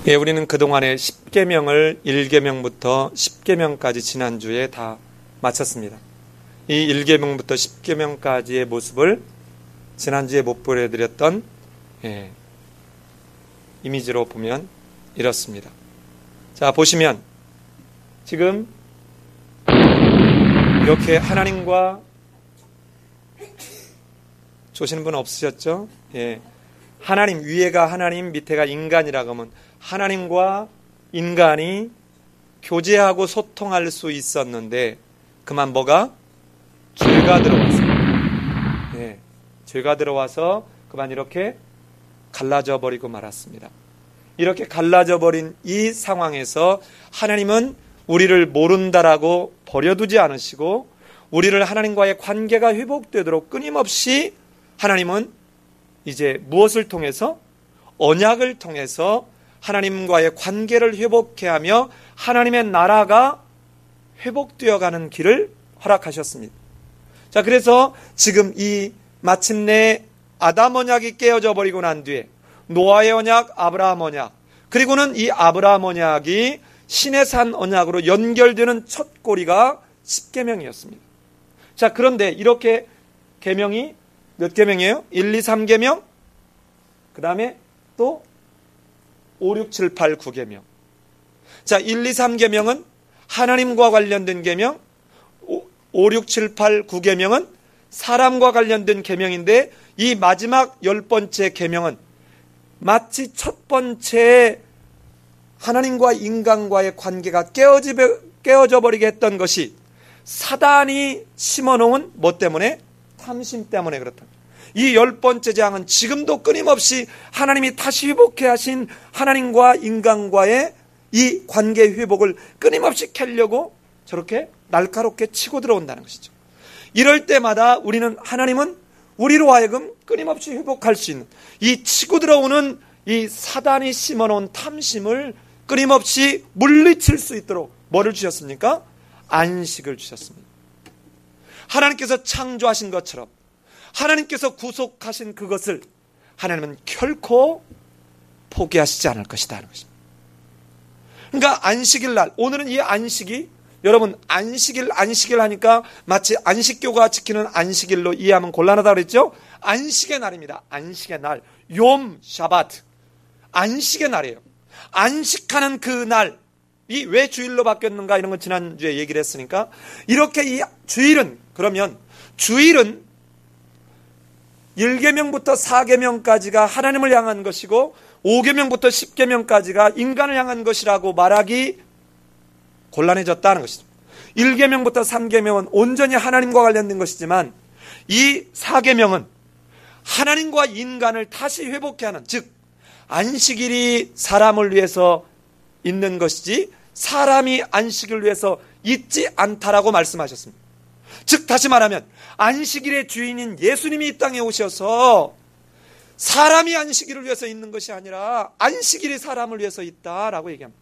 예, 우리는 그동안에 10계명을 1계명부터 10계명까지 지난주에 다 마쳤습니다. 이 1계명부터 10계명까지의 모습을 지난주에 못 보여드렸던 이미지로 보면 이렇습니다. 자, 보시면 지금 이렇게 하나님과 조시는 분 없으셨죠? 예. 하나님, 위에가 하나님, 밑에가 인간이라고 하면 하나님과 인간이 교제하고 소통할 수 있었는데 그만 뭐가? 죄가 들어왔습니다. 예. 죄가 들어와서 그만 이렇게 갈라져 버리고 말았습니다. 이렇게 갈라져 버린 이 상황에서 하나님은 우리를 모른다라고 버려두지 않으시고 우리를 하나님과의 관계가 회복되도록 끊임없이 하나님은 이제 무엇을 통해서? 언약을 통해서 하나님과의 관계를 회복해 하며 하나님의 나라가 회복되어 가는 길을 허락하셨습니다. 자, 그래서 지금 이 마침내 아담 언약이 깨어져 버리고 난 뒤에 노아의 언약, 아브라함 언약, 그리고는 이 아브라함 언약이 신의 산 언약으로 연결되는 첫 고리가 10계명이었습니다. 자, 그런데 이렇게 계명이 몇 계명이에요? 1, 2, 3계명, 그 다음에 또 5, 6, 7, 8, 9계명. 자, 1, 2, 3계명은 하나님과 관련된 계명, 5, 6, 7, 8, 9계명은 사람과 관련된 계명인데 이 마지막 10번째 계명은 마치 첫 번째 하나님과 인간과의 관계가 깨어져 버리게 했던 것이 사단이 심어놓은 뭐 때문에? 탐심 때문에 그렇다. 이 10번째 장은 지금도 끊임없이 하나님이 다시 회복해 하신 하나님과 인간과의 이 관계 회복을 끊임없이 캐려고 저렇게 날카롭게 치고 들어온다는 것이죠. 이럴 때마다 우리는 하나님은 우리로 하여금 끊임없이 회복할 수 있는 이 치고 들어오는 이 사단이 심어놓은 탐심을 끊임없이 물리칠 수 있도록 뭐를 주셨습니까? 안식을 주셨습니다. 하나님께서 창조하신 것처럼 하나님께서 구속하신 그것을 하나님은 결코 포기하시지 않을 것이다 하는 것입니다. 그러니까 안식일 날, 오늘은 이 안식이 여러분 안식일 하니까 마치 안식교가 지키는 안식일로 이해하면 곤란하다고 그랬죠? 안식의 날입니다. 안식의 날, 욤 샤바트, 안식의 날이에요. 안식하는 그 날, 이 왜 주일로 바뀌었는가 이런 건 지난주에 얘기를 했으니까 이렇게 이 주일은 그러면 주일은 1계명부터 4계명까지가 하나님을 향한 것이고 5계명부터 10계명까지가 인간을 향한 것이라고 말하기 곤란해졌다는 것이죠. 1계명부터 3계명은 온전히 하나님과 관련된 것이지만 이 4계명은 하나님과 인간을 다시 회복해 하는, 즉 안식일이 사람을 위해서 있는 것이지 사람이 안식을 위해서 있지 않다라고 말씀하셨습니다. 즉 다시 말하면 안식일의 주인인 예수님이 이 땅에 오셔서 사람이 안식일을 위해서 있는 것이 아니라 안식일이 사람을 위해서 있다라고 얘기합니다.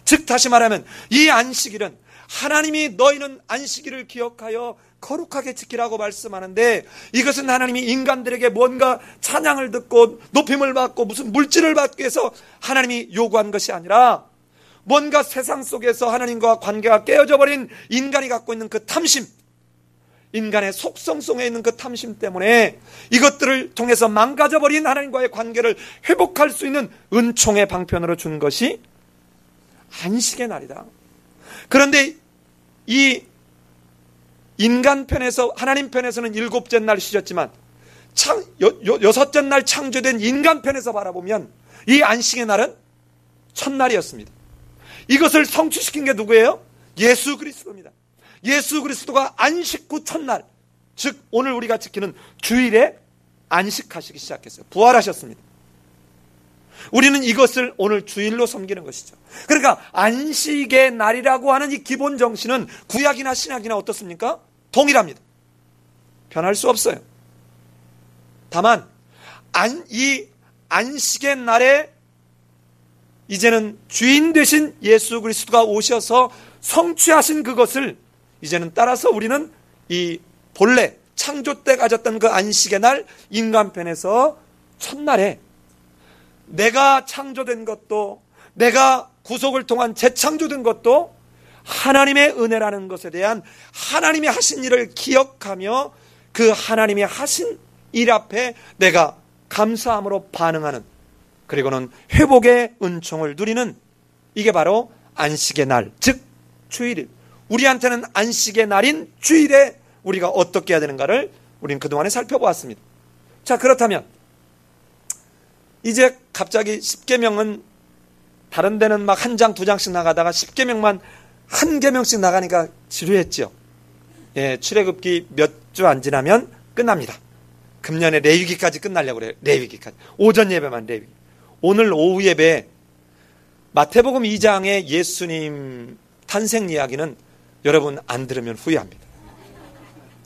즉 다시 말하면 이 안식일은 하나님이 너희는 안식일을 기억하여 거룩하게 지키라고 말씀하는데 이것은 하나님이 인간들에게 뭔가 찬양을 듣고 높임을 받고 무슨 물질을 받기 위해서 하나님이 요구한 것이 아니라 뭔가 세상 속에서 하나님과 관계가 깨어져 버린 인간이 갖고 있는 그 탐심, 인간의 속성 속에 있는 그 탐심 때문에 이것들을 통해서 망가져버린 하나님과의 관계를 회복할 수 있는 은총의 방편으로 준 것이 안식의 날이다. 그런데 이 인간 편에서, 하나님 편에서는 7째 날 쉬셨지만 여섯째 날 창조된 인간 편에서 바라보면 이 안식의 날은 첫날이었습니다. 이것을 성취시킨 게 누구예요? 예수 그리스도입니다. 예수 그리스도가 안식 후 첫날, 즉 오늘 우리가 지키는 주일에 안식하시기 시작했어요. 부활하셨습니다. 우리는 이것을 오늘 주일로 섬기는 것이죠. 그러니까 안식의 날이라고 하는 이 기본 정신은 구약이나 신약이나 어떻습니까? 동일합니다. 변할 수 없어요. 다만 이 안식의 날에 이제는 주인 되신 예수 그리스도가 오셔서 성취하신 그것을 이제는 따라서 우리는 이 본래 창조 때 가졌던 그 안식의 날 인간편에서 첫날에 내가 창조된 것도, 내가 구속을 통한 재창조된 것도 하나님의 은혜라는 것에 대한 하나님이 하신 일을 기억하며 그 하나님이 하신 일 앞에 내가 감사함으로 반응하는, 그리고는 회복의 은총을 누리는, 이게 바로 안식의 날, 즉 주일. 우리한테는 안식의 날인 주일에 우리가 어떻게 해야 되는가를 우리는 그동안에 살펴보았습니다. 자, 그렇다면 이제 갑자기 십계명은 다른 데는 막 한 장, 두 장씩 나가다가 십계명만 한 계명씩 나가니까 지루했죠. 예, 출애굽기 몇 주 안 지나면 끝납니다. 금년에 레위기까지 끝나려고 그래요. 레위기까지. 오전 예배만 레위기. 오늘 오후 예배 마태복음 2장의 예수님 탄생 이야기는 여러분 안 들으면 후회합니다.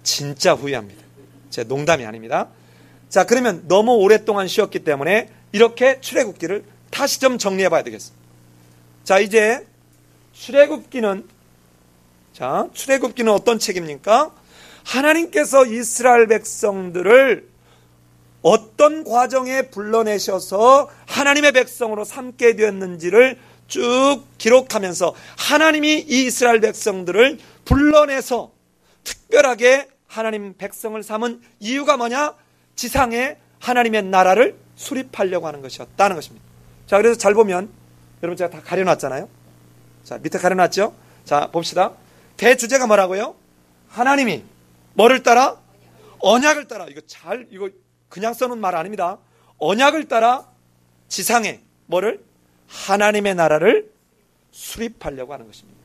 진짜 후회합니다. 제 농담이 아닙니다. 자, 그러면 너무 오랫동안 쉬었기 때문에 이렇게 출애굽기를 다시 좀 정리해 봐야 되겠습니다. 자, 이제 출애굽기는 어떤 책입니까? 하나님께서 이스라엘 백성들을 어떤 과정에 불러내셔서 하나님의 백성으로 삼게 되었는지를 쭉 기록하면서 하나님이 이 이스라엘 백성들을 불러내서 특별하게 하나님 백성을 삼은 이유가 뭐냐? 지상에 하나님의 나라를 수립하려고 하는 것이었다는 것입니다. 자, 그래서 잘 보면 여러분 제가 다 가려놨잖아요. 자, 밑에 가려놨죠? 자, 봅시다. 대주제가 뭐라고요? 하나님이 뭐를 따라? 언약을 따라. 이거 그냥 써놓은 말 아닙니다. 언약을 따라 지상에 뭐를? 하나님의 나라를 수립하려고 하는 것입니다.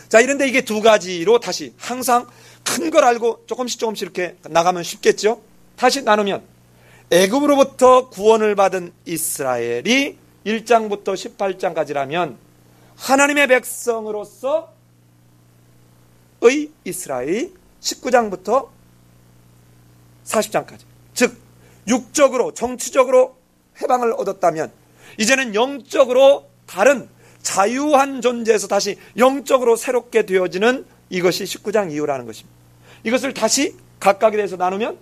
자, 이런데 이게 두 가지로 다시 항상 큰 걸 알고 조금씩 이렇게 나가면 쉽겠죠? 다시 나누면 애굽으로부터 구원을 받은 이스라엘이 1장부터 18장까지라면 하나님의 백성으로서의 이스라엘이 19장부터 40장까지, 즉 육적으로 정치적으로 해방을 얻었다면 이제는 영적으로 다른 자유한 존재에서 다시 영적으로 새롭게 되어지는 이것이 19장 이후라는 것입니다. 이것을 다시 각각에 대해서 나누면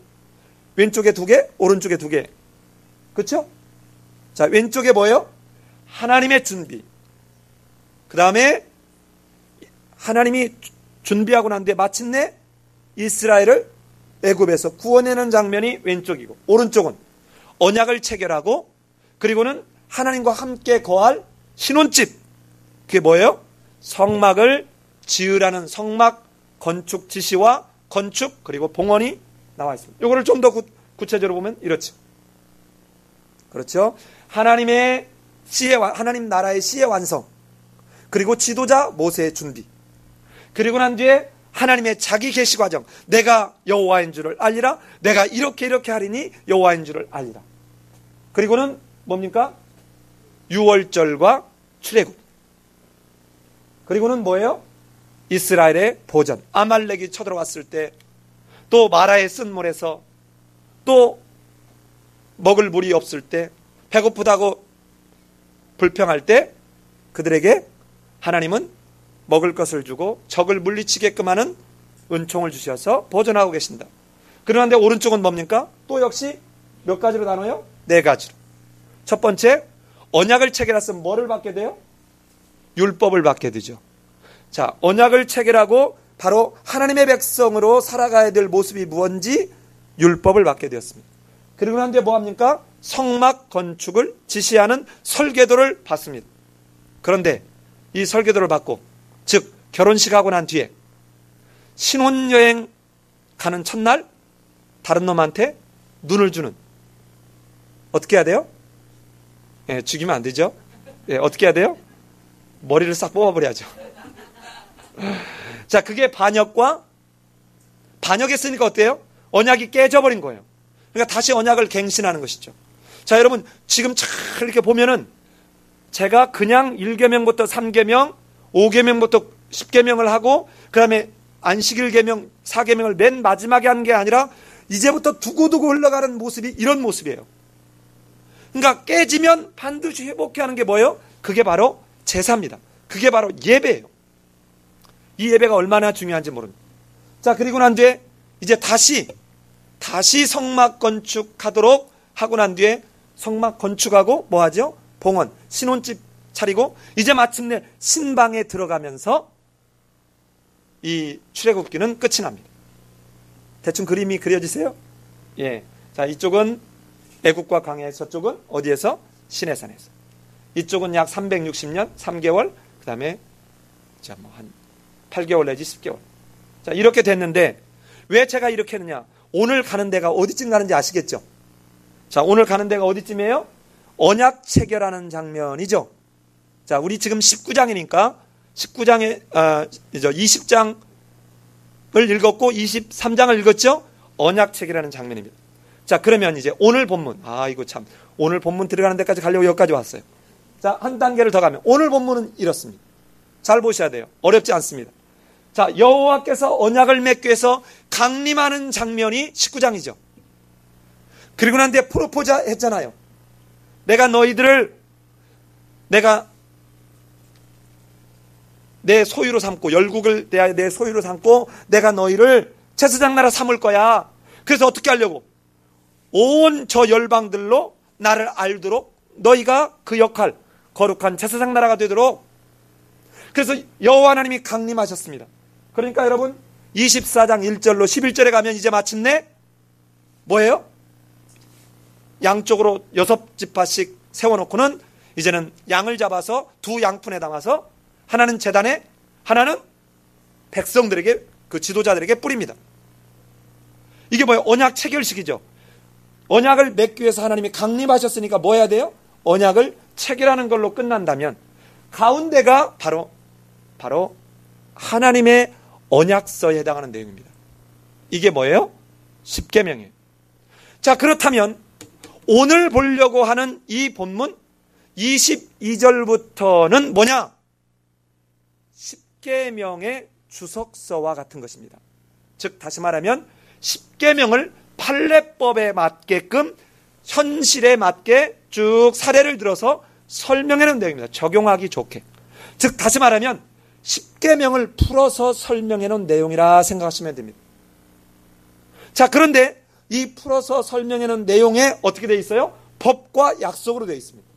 왼쪽에 2개, 오른쪽에 2개. 그렇죠? 자, 왼쪽에 뭐예요? 하나님의 준비. 그 다음에 하나님이 준비하고 난 뒤에 마침내 이스라엘을 애굽에서 구원하는 장면이 왼쪽이고, 오른쪽은 언약을 체결하고 그리고는 하나님과 함께 거할 신혼집. 그게 뭐예요? 성막을 지으라는 성막 건축 지시와 건축 그리고 봉헌이 나와 있습니다. 이거를 좀 더 구체적으로 보면 이렇죠. 그렇죠? 하나님 나라의 시의 완성, 그리고 지도자 모세의 준비, 그리고 난 뒤에 하나님의 자기 계시 과정, 내가 여호와인 줄을 알리라, 내가 이렇게 하리니 여호와인 줄을 알리라. 그리고는 뭡니까? 유월절과 출애굽. 그리고는 뭐예요? 이스라엘의 보전, 아말렉이 쳐들어왔을 때, 또 마라의 쓴물에서, 또 먹을 물이 없을 때, 배고프다고 불평할 때 그들에게 하나님은 먹을 것을 주고 적을 물리치게끔 하는 은총을 주셔서 보존하고 계신다. 그런데 오른쪽은 뭡니까? 또 역시 몇 가지로 나눠요? 4가지로. 첫 번째, 언약을 체결했으면 뭐를 받게 돼요? 율법을 받게 되죠. 자, 언약을 체결하고 바로 하나님의 백성으로 살아가야 될 모습이 무언지 율법을 받게 되었습니다. 그리고 난 뒤에 뭐합니까? 성막 건축을 지시하는 설계도를 받습니다. 그런데 이 설계도를 받고, 즉 결혼식하고 난 뒤에 신혼여행 가는 첫날 다른 놈한테 눈을 주는, 어떻게 해야 돼요? 예, 죽이면 안 되죠. 예, 어떻게 해야 돼요? 머리를 싹 뽑아버려야죠. 자, 그게 반역했으니까 어때요? 언약이 깨져버린 거예요. 그러니까 다시 언약을 갱신하는 것이죠. 자, 여러분 지금 잘 이렇게 보면은 제가 그냥 1계명부터 3계명, 5계명부터 10계명을 하고 그 다음에 안식일 계명, 4계명을 맨 마지막에 한 게 아니라 이제부터 두고두고 흘러가는 모습이 이런 모습이에요. 그러니까 깨지면 반드시 회복해야 하는 게 뭐예요? 그게 바로 제사입니다. 그게 바로 예배예요. 이 예배가 얼마나 중요한지 모릅니다. 자, 그리고 난 뒤에 이제 다시 성막 건축하도록 하고 난 뒤에 성막 건축하고 뭐 하죠? 봉헌, 신혼집 차리고 이제 마침내 신방에 들어가면서 이 출애굽기는 끝이 납니다. 대충 그림이 그려지세요? 예. 자, 이쪽은 애국과 광야, 저쪽은 어디에서? 시내산에서. 이쪽은 약 360년, 3개월, 그 다음에 자, 뭐 한 8개월 내지 10개월. 자, 이렇게 됐는데 왜 제가 이렇게 했느냐? 오늘 가는 데가 어디쯤 가는지 아시겠죠? 자, 오늘 가는 데가 어디쯤이에요? 언약 체결하는 장면이죠. 자, 우리 지금 19장이니까 19장에 20장을 읽었고 23장을 읽었죠? 언약 체결하는 장면입니다. 자, 그러면 이제 오늘 본문. 이거 참. 오늘 본문 들어가는 데까지 가려고 여기까지 왔어요. 자, 한 단계를 더 가면 오늘 본문은 이렇습니다. 잘 보셔야 돼요. 어렵지 않습니다. 자, 여호와께서 언약을 맺기 위해서 강림하는 장면이 19장이죠. 그리고 난 뒤에 프로포즈 했잖아요. 내가 너희들을 내 소유로 삼고 열국을 내 소유로 삼고 내가 너희를 제사장 나라 삼을 거야. 그래서 어떻게 하려고? 온 저 열방들로 나를 알도록 너희가 그 역할, 거룩한 제사장 나라가 되도록. 그래서 여호와 하나님이 강림하셨습니다. 그러니까 여러분 24장 1절로 11절에 가면 이제 마침내 뭐예요? 양쪽으로 6지파씩 세워놓고는 이제는 양을 잡아서 두 양푼에 담아서 하나는 제단에, 하나는 백성들에게, 그 지도자들에게 뿌립니다. 이게 뭐예요? 언약 체결식이죠. 언약을 맺기 위해서 하나님이 강림하셨으니까 뭐 해야 돼요? 언약을 체결하는 걸로 끝난다면 가운데가 바로 하나님의 언약서에 해당하는 내용입니다. 이게 뭐예요? 십계명이에요. 자, 그렇다면 오늘 보려고 하는 이 본문 22절부터는 뭐냐? 십계명의 주석서와 같은 것입니다. 즉 다시 말하면 십계명을 판례법에 맞게끔 현실에 맞게 쭉 사례를 들어서 설명해 놓은 내용입니다. 적용하기 좋게. 즉 다시 말하면 십계명을 풀어서 설명해 놓은 내용이라 생각하시면 됩니다. 자, 그런데 이 풀어서 설명해 놓은 내용에 어떻게 되어 있어요? 법과 약속으로 되어 있습니다.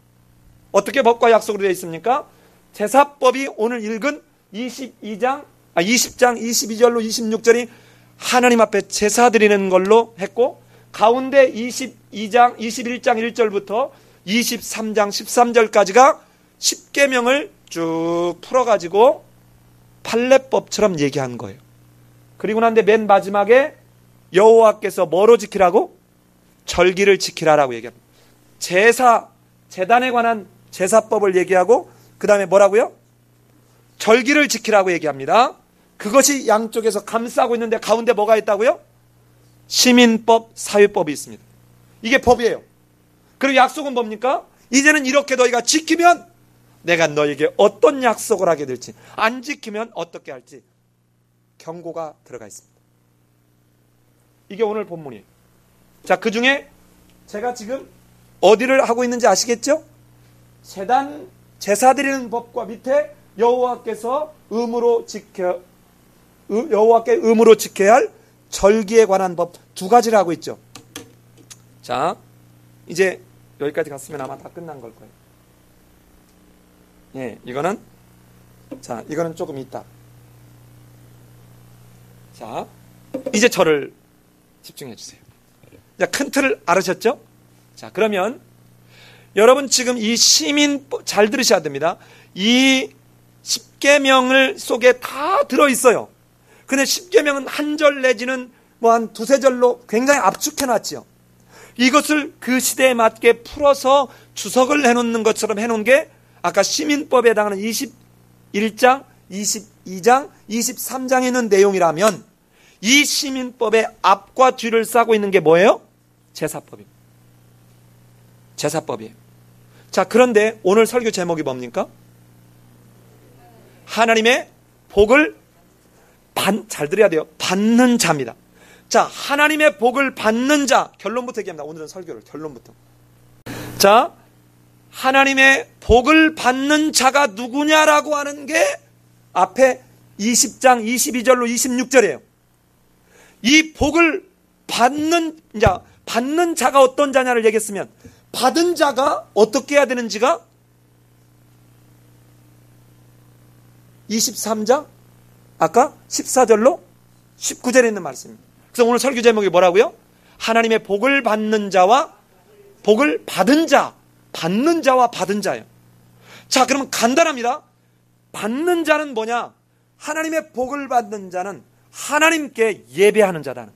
어떻게 법과 약속으로 되어 있습니까? 제사법이 오늘 읽은 20장 22절로 26절이 하나님 앞에 제사 드리는 걸로 했고, 가운데 22장 21장 1절부터 23장 13절까지가 십계명을 쭉 풀어가지고 판례법처럼 얘기한 거예요. 그리고 난데 맨 마지막에 여호와께서 뭐로 지키라고? 절기를 지키라라고 얘기합니다. 제단에 관한 제사법을 얘기하고 그 다음에 뭐라고요? 절기를 지키라고 얘기합니다. 그것이 양쪽에서 감싸고 있는데 가운데 뭐가 있다고요? 시민법, 사회법이 있습니다. 이게 법이에요. 그리고 약속은 뭡니까? 이제는 이렇게 너희가 지키면 내가 너에게 어떤 약속을 하게 될지, 안 지키면 어떻게 할지 경고가 들어가 있습니다. 이게 오늘 본문이에요. 자, 그 중에 제가 지금 어디를 하고 있는지 아시겠죠? 제사 드리는 법과 밑에 여호와께서 여호와께 의무로 지켜야 할 절기에 관한 법 두 가지를 하고 있죠. 자, 이제 여기까지 갔으면 아마 다 끝난 걸 거예요. 예, 이거는 조금 있다. 자, 이제 저를 집중해 주세요. 자, 큰 틀을 알으셨죠? 자, 그러면 여러분 지금 이 시민법 잘 들으셔야 됩니다. 이 십계명을 속에 다 들어 있어요. 근데 십계명은 한 절 내지는 뭐 한 두세 절로 굉장히 압축해 놨지요. 이것을 그 시대에 맞게 풀어서 주석을 해놓는 것처럼 해놓은 게 아까 시민법에 해당하는 21장, 22장, 23장에 있는 내용이라면 이 시민법의 앞과 뒤를 싸고 있는 게 뭐예요? 제사법입니다. 제사법이에요. 자, 그런데 오늘 설교 제목이 뭡니까? 하나님의 복을 잘 들어야 돼요. 받는 자입니다. 자, 하나님의 복을 받는 자, 결론부터 얘기합니다. 오늘은 설교를 결론부터. 자, 하나님의 복을 받는 자가 누구냐라고 하는 게 앞에 20장 22절로 26절이에요. 이 복을 받는 자, 받는 자가 어떤 자냐를 얘기했으면 받은 자가 어떻게 해야 되는지가 23장 아까 14절로 19절에 있는 말씀입니다. 그래서 오늘 설교 제목이 뭐라고요? 하나님의 복을 받는 자와 복을 받은 자, 받는 자와 받은 자예요. 자, 그러면 간단합니다. 받는 자는 뭐냐? 하나님의 복을 받는 자는 하나님께 예배하는 자다는.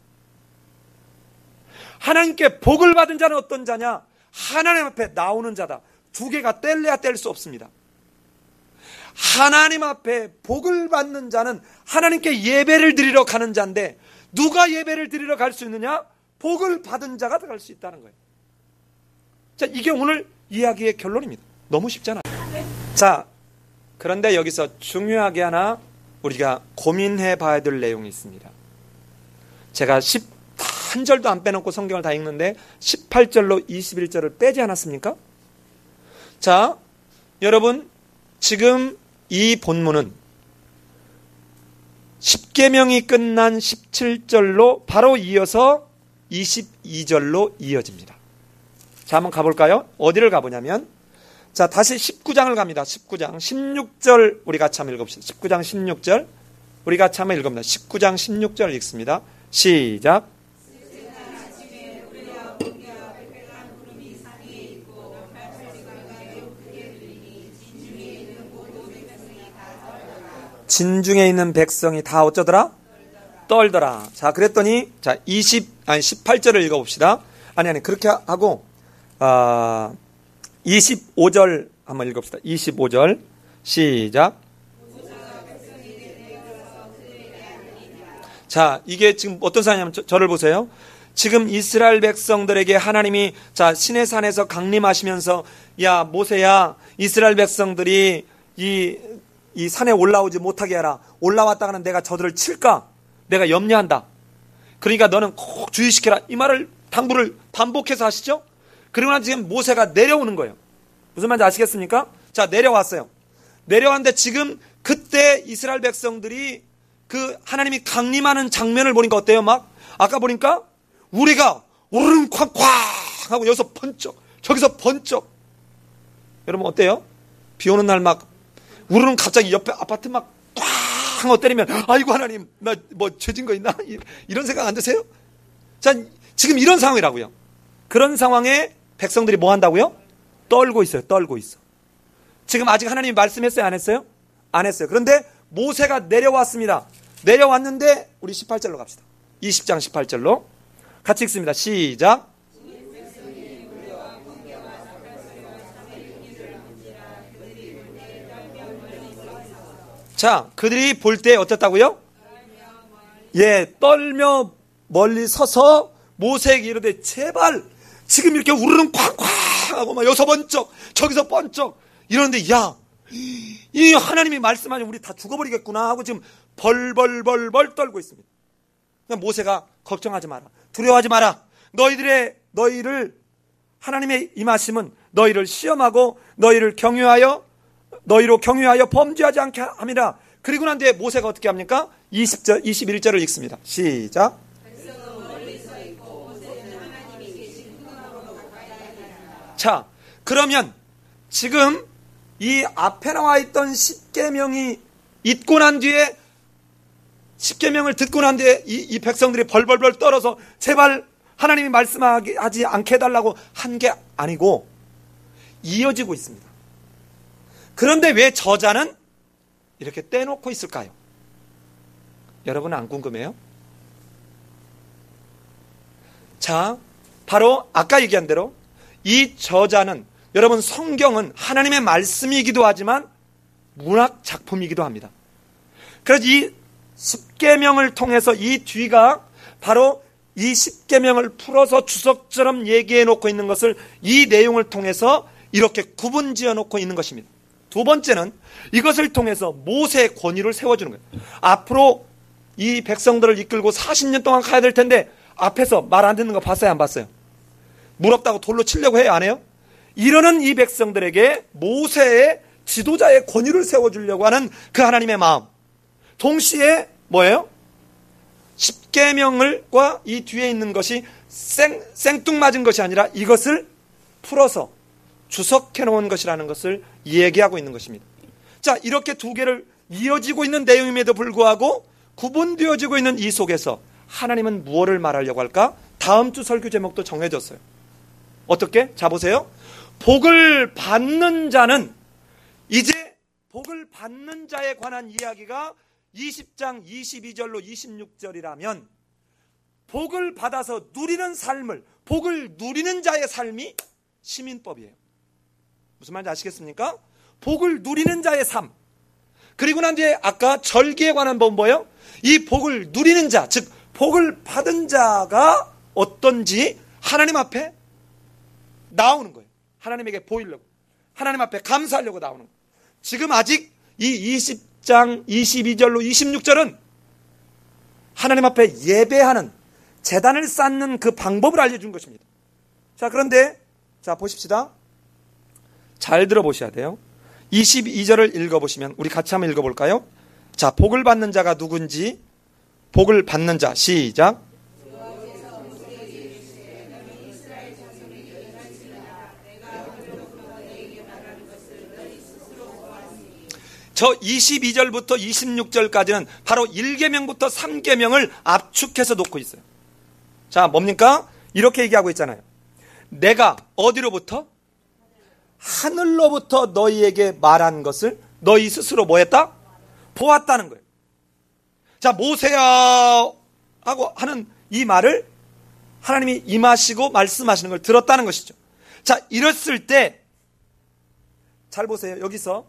하나님께 복을 받은 자는 어떤 자냐? 하나님 앞에 나오는 자다. 두 개가 뗄래야 뗄 수 없습니다. 하나님 앞에 복을 받는 자는 하나님께 예배를 드리러 가는 자인데, 누가 예배를 드리러 갈 수 있느냐? 복을 받은 자가 갈 수 있다는 거예요. 자, 이게 오늘 이야기의 결론입니다. 너무 쉽잖아요. 자, 그런데 여기서 중요하게 하나 우리가 고민해 봐야 될 내용이 있습니다. 제가 한 절도 안 빼놓고 성경을 다 읽는데 18절로 21절을 빼지 않았습니까? 자, 여러분, 지금 이 본문은 십계명이 끝난 17절로 바로 이어서 22절로 이어집니다. 자, 한번 가볼까요? 어디를 가보냐면, 자, 다시 19장을 갑니다. 19장 16절 우리 같이 한번 읽읍시다. 19장 16절 우리 같이 한번 읽읍니다. 19장 16절 읽습니다. 시작. 진중에 있는 백성이 다 어쩌더라? 떨더라. 자, 그랬더니 자, 18절을 읽어봅시다. 아니 그렇게 하고 25절 한번 읽읍시다. 25절 시작. 자, 이게 지금 어떤 사람이냐면 저를 보세요. 지금 이스라엘 백성들에게 하나님이 자, 시내 산에서 강림하시면서 야 모세야, 이스라엘 백성들이 이 산에 올라오지 못하게 하라. 올라왔다가는 내가 저들을 칠까? 내가 염려한다. 그러니까 너는 꼭 주의시켜라. 이 말을 당부를 반복해서 하시죠. 그리고 난 지금 모세가 내려오는 거예요. 무슨 말인지 아시겠습니까? 자, 내려왔어요. 내려왔는데 지금 그때 이스라엘 백성들이 그 하나님이 강림하는 장면을 보니까 어때요? 막 아까 보니까 우리가 우르릉 쾅쾅 하고 여기서 번쩍 저기서 번쩍. 여러분 어때요? 비 오는 날 막 우르릉 갑자기 옆에 아파트 막 꽝 하고 때리면 아이고 하나님 나 뭐 죄진 거 있나? 이런 생각 안 드세요? 자, 지금 이런 상황이라고요. 그런 상황에 백성들이 뭐 한다고요? 떨고 있어요. 떨고 있어. 지금 아직 하나님이 말씀했어요? 안 했어요? 안 했어요. 그런데 모세가 내려왔습니다. 내려왔는데 우리 18절로 갑시다. 20장 18절로 같이 읽습니다. 시작. 자, 그들이 볼 때 어땠다고요? 예, 떨며 멀리 서서 모세에게 이르되 제발 지금 이렇게 우르릉 쾅쾅 하고 막 여기서 번쩍 저기서 번쩍 이러는데 야, 이 하나님이 말씀하니 우리 다 죽어버리겠구나 하고 지금 벌벌벌벌 떨고 있습니다. 모세가 걱정하지 마라. 두려워하지 마라. 너희를 하나님의 임하심은 너희를 시험하고 너희로 경유하여 범죄하지 않게 함이라. 그리고 난 뒤에 모세가 어떻게 합니까? 20절, 21절을 읽습니다. 시작. 자, 그러면 지금 이 앞에 나와 있던 십계명이 있고 난 뒤에 십계명을 듣고 난 뒤에 이 백성들이 벌벌벌 떨어서 제발 하나님이 말씀하지 않게 해달라고 한 게 아니고 이어지고 있습니다. 그런데 왜 저자는 이렇게 떼놓고 있을까요? 여러분은 안 궁금해요? 자, 바로 아까 얘기한 대로 이 저자는 여러분 성경은 하나님의 말씀이기도 하지만 문학 작품이기도 합니다. 그래서 이 십계명을 통해서 이 뒤가 바로 이 십계명을 풀어서 주석처럼 얘기해 놓고 있는 것을 이 내용을 통해서 이렇게 구분지어 놓고 있는 것입니다. 두 번째는 이것을 통해서 모세의 권위를 세워주는 거예요. 앞으로 이 백성들을 이끌고 40년 동안 가야 될 텐데 앞에서 말 안 듣는 거 봤어요? 안 봤어요? 물 없다고 돌로 치려고 해요? 안 해요? 이러는 이 백성들에게 모세의 지도자의 권위를 세워주려고 하는 그 하나님의 마음. 동시에 뭐예요? 십계명과 이 뒤에 있는 것이 생뚱맞은 것이 아니라 이것을 풀어서 주석해 놓은 것이라는 것을 얘기하고 있는 것입니다. 자, 이렇게 두 개를 이어지고 있는 내용임에도 불구하고 구분되어지고 있는 이 속에서 하나님은 무엇을 말하려고 할까? 다음 주 설교 제목도 정해졌어요. 어떻게? 자, 보세요. 복을 받는 자는, 이제 복을 받는 자에 관한 이야기가 20장 22절로 26절이라면 복을 받아서 누리는 삶을, 복을 누리는 자의 삶이 시민법이에요. 무슨 말인지 아시겠습니까? 복을 누리는 자의 삶. 그리고 난 뒤에 아까 절기에 관한 법은 뭐예요? 이 복을 누리는 자, 즉 복을 받은 자가 어떤지 하나님 앞에 나오는 거예요. 하나님에게 보이려고, 하나님 앞에 감사하려고 나오는 거예요. 지금 아직 이 20장 22절로 26절은 하나님 앞에 예배하는, 제단을 쌓는 그 방법을 알려준 것입니다. 자, 그런데 자, 보십시다. 잘 들어보셔야 돼요. 22절을 읽어보시면, 우리 같이 한번 읽어볼까요? 자, 복을 받는 자가 누군지, 복을 받는 자, 시작. 저 22절부터 26절까지는 바로 1계명부터 3계명을 압축해서 놓고 있어요. 자, 뭡니까? 이렇게 얘기하고 있잖아요. 내가 어디로부터? 하늘로부터 너희에게 말한 것을 너희 스스로 뭐 했다? 보았다는 거예요. 자, 모세야 하고 하는 이 말을 하나님이 임하시고 말씀하시는 걸 들었다는 것이죠. 자, 이랬을 때 잘 보세요. 여기서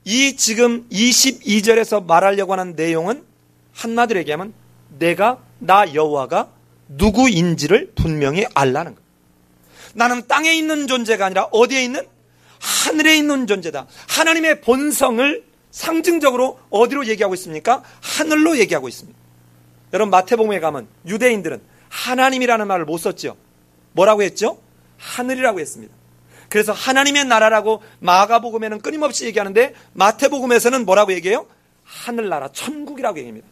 이 지금 22절에서 말하려고 하는 내용은 한마디로 얘기하면 내가, 나 여호와가 누구인지를 분명히 알라는 거예요. 나는 땅에 있는 존재가 아니라 어디에 있는? 하늘에 있는 존재다. 하나님의 본성을 상징적으로 어디로 얘기하고 있습니까? 하늘로 얘기하고 있습니다. 여러분, 마태복음에 가면 유대인들은 하나님이라는 말을 못 썼죠. 뭐라고 했죠? 하늘이라고 했습니다. 그래서 하나님의 나라라고 마가복음에는 끊임없이 얘기하는데 마태복음에서는 뭐라고 얘기해요? 하늘나라, 천국이라고 얘기합니다.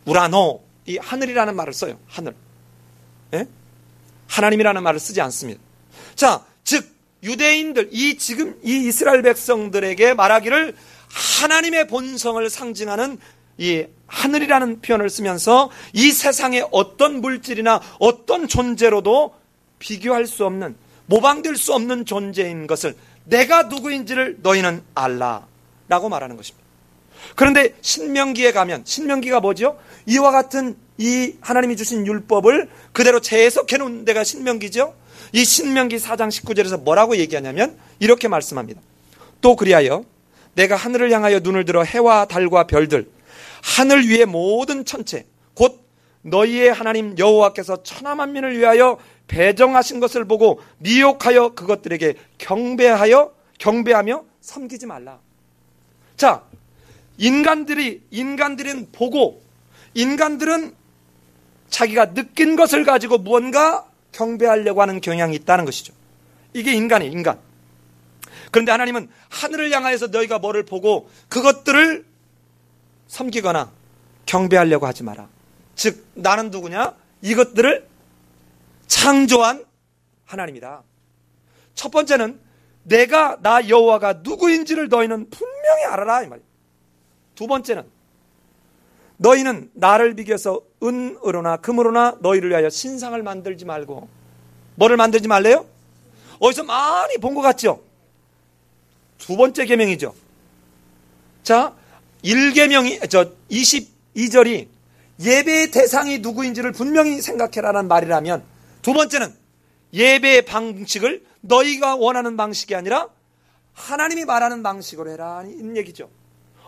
우라노, 이 하늘이라는 말을 써요. 하늘. 예? 하나님이라는 말을 쓰지 않습니다. 자, 즉 유대인들, 이 지금 이 이스라엘 백성들에게 말하기를 하나님의 본성을 상징하는 이 하늘이라는 표현을 쓰면서 이 세상의 어떤 물질이나 어떤 존재로도 비교할 수 없는, 모방될 수 없는 존재인 것을 내가 누구인지를 너희는 알라 라고 말하는 것입니다. 그런데 신명기에 가면, 신명기가 뭐죠? 이와 같은 이 하나님이 주신 율법을 그대로 재해석해 놓은 데가 신명기죠. 이 신명기 4장 19절에서 뭐라고 얘기하냐면 이렇게 말씀합니다. 또 그리하여 내가 하늘을 향하여 눈을 들어 해와 달과 별들, 하늘 위의 모든 천체, 곧 너희의 하나님 여호와께서 천하 만민을 위하여 배정하신 것을 보고 미혹하여 그것들에게 경배하며 섬기지 말라. 자, 인간들은 보고, 인간들은 자기가 느낀 것을 가지고 무언가 경배하려고 하는 경향이 있다는 것이죠. 이게 인간이에요, 인간. 그런데 하나님은 하늘을 향하여서 너희가 뭐를 보고 그것들을 섬기거나 경배하려고 하지 마라. 즉, 나는 누구냐? 이것들을 창조한 하나님이다. 첫 번째는 내가, 나 여호와가 누구인지를 너희는 분명히 알아라, 이 말이에요. 두 번째는 너희는 나를 비교해서 은으로나 금으로나 너희를 위하여 신상을 만들지 말고. 뭐를 만들지 말래요? 어디서 많이 본 것 같죠? 두 번째 계명이죠. 자, 22절이 예배의 대상이 누구인지를 분명히 생각해라라는 말이라면, 두 번째는 예배의 방식을 너희가 원하는 방식이 아니라 하나님이 말하는 방식으로 해라 이 얘기죠.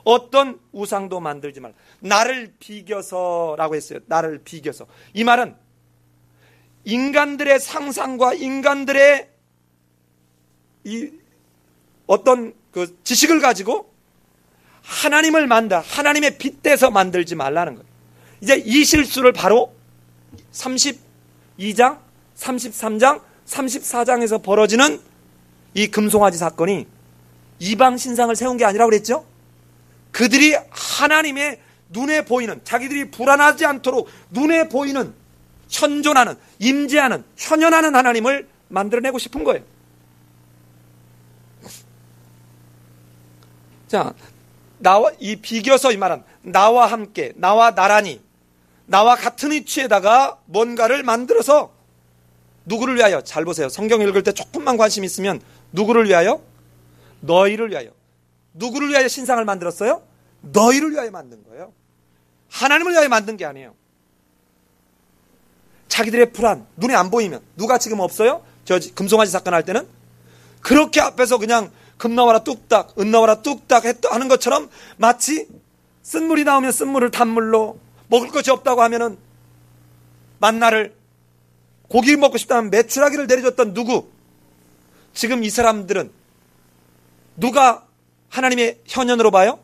어떤 우상도 만들지 말라. 나를 비겨서라고 했어요. 나를 비겨서. 이 말은 인간들의 상상과 인간들의 이 어떤 그 지식을 가지고 하나님을 하나님의 빗대서 만들지 말라는 거예요. 이제 이 실수를 바로 32장, 33장, 34장에서 벌어지는 이 금송아지 사건이 이방 신상을 세운 게 아니라고 그랬죠? 그들이 하나님의 눈에 보이는, 자기들이 불안하지 않도록 눈에 보이는 현존하는, 임재하는, 현현하는 하나님을 만들어내고 싶은 거예요. 자, 이 비교서의 말한 나와 함께, 나와 나란히, 나와 같은 위치에다가 뭔가를 만들어서 누구를 위하여? 잘 보세요. 성경 읽을 때 조금만 관심 있으면 누구를 위하여? 너희를 위하여. 누구를 위하여 신상을 만들었어요? 너희를 위하여 만든 거예요. 하나님을 위하여 만든 게 아니에요. 자기들의 불안, 눈에 안 보이면, 누가 지금 없어요? 저 금송아지 사건 할 때는 그렇게 앞에서 그냥 금 나와라 뚝딱, 은 나와라 뚝딱 하는 것처럼 마치 쓴물이 나오면 쓴물을 단물로, 먹을 것이 없다고 하면은 만나를, 고기 먹고 싶다면 메추라기를 내려줬던 누구? 지금 이 사람들은 누가 하나님의 현현으로 봐요?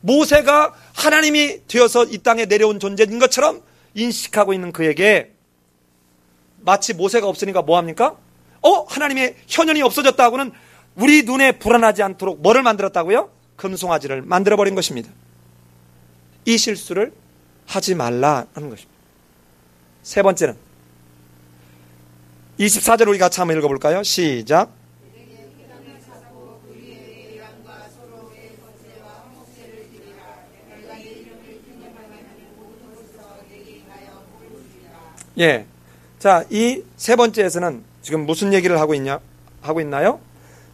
모세가 하나님이 되어서 이 땅에 내려온 존재인 것처럼 인식하고 있는 그에게 마치 모세가 없으니까 뭐합니까? 하나님의 현현이 없어졌다고는 우리 눈에 불안하지 않도록 뭐를 만들었다고요? 금송아지를 만들어버린 것입니다. 이 실수를 하지 말라는 것입니다. 세 번째는 24절 우리 같이 한번 읽어볼까요? 시작. 예. 자, 이 세 번째에서는 지금 무슨 얘기를 하고 있나요?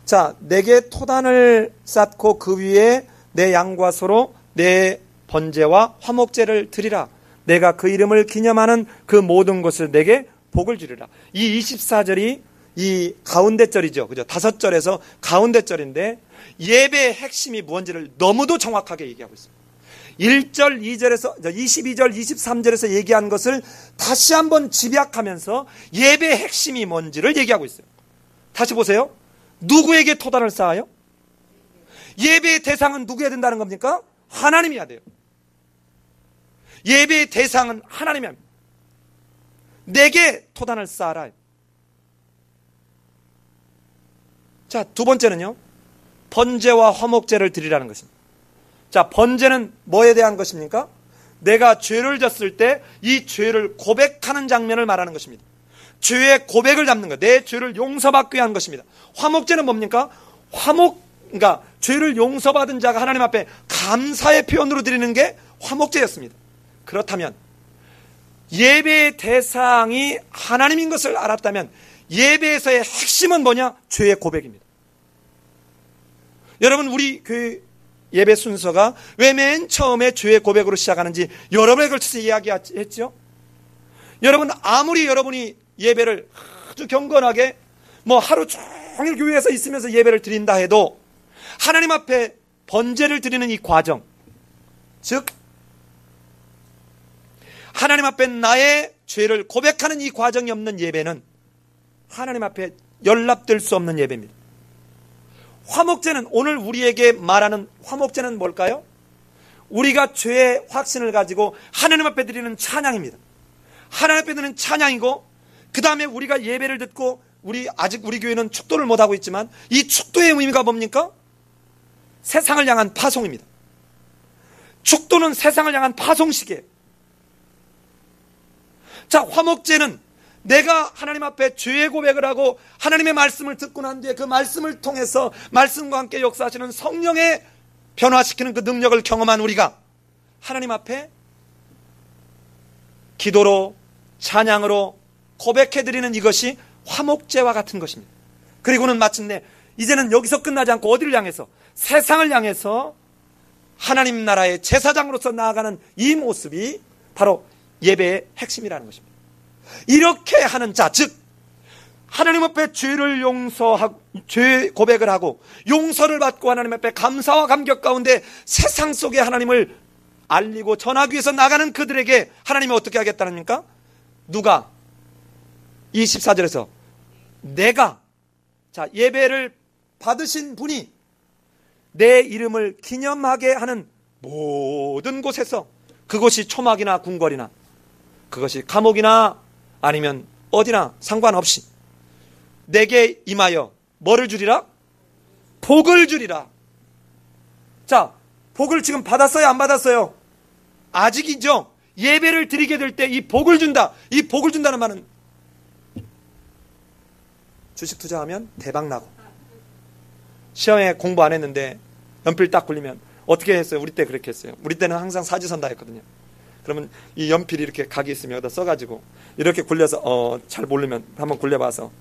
자, 내게 토단을 쌓고 그 위에 내 양과 소로 내 번제와 화목제를 드리라. 내가 그 이름을 기념하는 그 모든 것을 내게 복을 주리라. 이 24절이 이 가운데 절이죠. 그죠? 5절에서 가운데 절인데 예배의 핵심이 뭔지를 너무도 정확하게 얘기하고 있습니다. 1절, 2절에서 22절, 23절에서 얘기한 것을 다시 한번 집약하면서 예배의 핵심이 뭔지를 얘기하고 있어요. 다시 보세요. 누구에게 토단을 쌓아요? 예배의 대상은 누구여야 된다는 겁니까? 하나님이어야 돼요. 예배의 대상은 하나님이 합니다. 내게 토단을 쌓아라. 자, 두 번째는요, 번제와 화목제를 드리라는 것입니다. 자, 번제는 뭐에 대한 것입니까? 내가 죄를 졌을 때 이 죄를 고백하는 장면을 말하는 것입니다. 죄의 고백을 담는 것, 내 죄를 용서받기 위한 것입니다. 화목제는 뭡니까? 그러니까 죄를 용서받은 자가 하나님 앞에 감사의 표현으로 드리는 게 화목제였습니다. 그렇다면 예배의 대상이 하나님인 것을 알았다면 예배에서의 핵심은 뭐냐? 죄의 고백입니다. 여러분, 우리 교회 예배 순서가 왜 맨 처음에 죄의 고백으로 시작하는지 여러 번에 걸쳐서 이야기했죠. 여러분, 아무리 여러분이 예배를 아주 경건하게 하루 종일 교회에서 있으면서 예배를 드린다 해도 하나님 앞에 번제를 드리는 이 과정, 즉 하나님 앞에 나의 죄를 고백하는 이 과정이 없는 예배는 하나님 앞에 연락될 수 없는 예배입니다. 화목제는, 오늘 우리에게 말하는 화목제는 뭘까요? 우리가 죄의 확신을 가지고 하나님 앞에 드리는 찬양입니다. 하나님 앞에 드리는 찬양이고, 그 다음에 우리가 예배를 듣고, 아직 우리 교회는 축도를 못하고 있지만 이 축도의 의미가 뭡니까? 세상을 향한 파송입니다. 축도는 세상을 향한 파송식이에요. 자, 화목제는 내가 하나님 앞에 죄의 고백을 하고 하나님의 말씀을 듣고 난 뒤에 그 말씀을 통해서 말씀과 함께 역사하시는 성령의 변화시키는 그 능력을 경험한 우리가 하나님 앞에 기도로, 찬양으로 고백해드리는 이것이 화목제와 같은 것입니다. 그리고는 마침내 이제는 여기서 끝나지 않고 어디를 향해서? 세상을 향해서 하나님 나라의 제사장으로서 나아가는 이 모습이 바로 예배의 핵심이라는 것입니다. 이렇게 하는 자, 즉 하나님 앞에 죄를 용서하고, 죄 고백을 하고 용서를 받고 하나님 앞에 감사와 감격 가운데 세상 속에 하나님을 알리고 전하기 위해서 나가는 그들에게 하나님이 어떻게 하겠다는 겁니까? 누가? 24절에서 내가, 자, 예배를 받으신 분이 내 이름을 기념하게 하는 모든 곳에서, 그것이 초막이나 궁궐이나 그것이 감옥이나 아니면 어디나 상관없이 내게 임하여 뭐를 주리라? 복을 주리라. 자, 복을 지금 받았어요? 안 받았어요? 아직이죠. 예배를 드리게 될 때 이 복을 준다. 이 복을 준다는 말은 주식 투자하면 대박 나고, 시험에 공부 안 했는데 연필 딱 굴리면 어떻게 했어요? 우리 때 그렇게 했어요. 우리 때는 항상 사지선다 했거든요. 그러면 이 연필이 이렇게 각이 있으면 여기다 써가지고 이렇게 굴려서 잘 모르면 한번 굴려봐서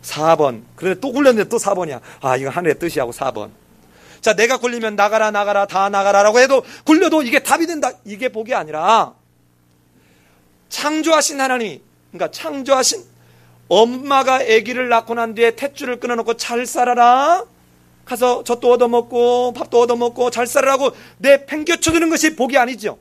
4번. 그런데 또 굴렸는데 또 4번이야. 아, 이거 하늘의 뜻이 하고 4번. 자, 내가 굴리면 나가라 나가라 다 나가라라고 해도 굴려도 이게 답이 된다. 이게 복이 아니라 창조하신 하나님이, 그러니까 창조하신 엄마가 아기를 낳고 난 뒤에 탯줄을 끊어놓고 잘 살아라, 가서 젖도 얻어먹고 밥도 얻어먹고 잘 살아라고 내팽겨쳐주는 것이 복이 아니죠.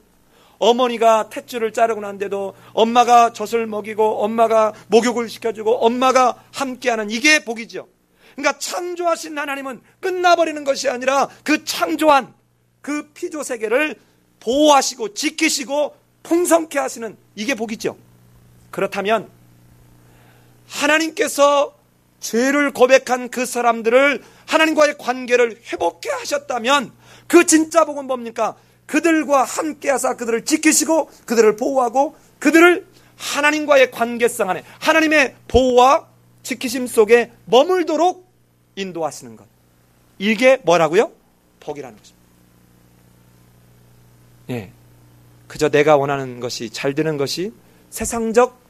어머니가 탯줄을 자르고 난데도 엄마가 젖을 먹이고 엄마가 목욕을 시켜주고 엄마가 함께하는, 이게 복이죠. 그러니까 창조하신 하나님은 끝나버리는 것이 아니라 그 창조한 그 피조 세계를 보호하시고 지키시고 풍성케 하시는, 이게 복이죠. 그렇다면 하나님께서 죄를 고백한 그 사람들을 하나님과의 관계를 회복케 하셨다면 그 진짜 복은 뭡니까? 그들과 함께 하사 그들을 지키시고 그들을 보호하고 그들을 하나님과의 관계성 안에 하나님의 보호와 지키심 속에 머물도록 인도하시는 것, 이게 뭐라고요? 복이라는 것입니다. 예, 그저 내가 원하는 것이 잘 되는 것이 세상적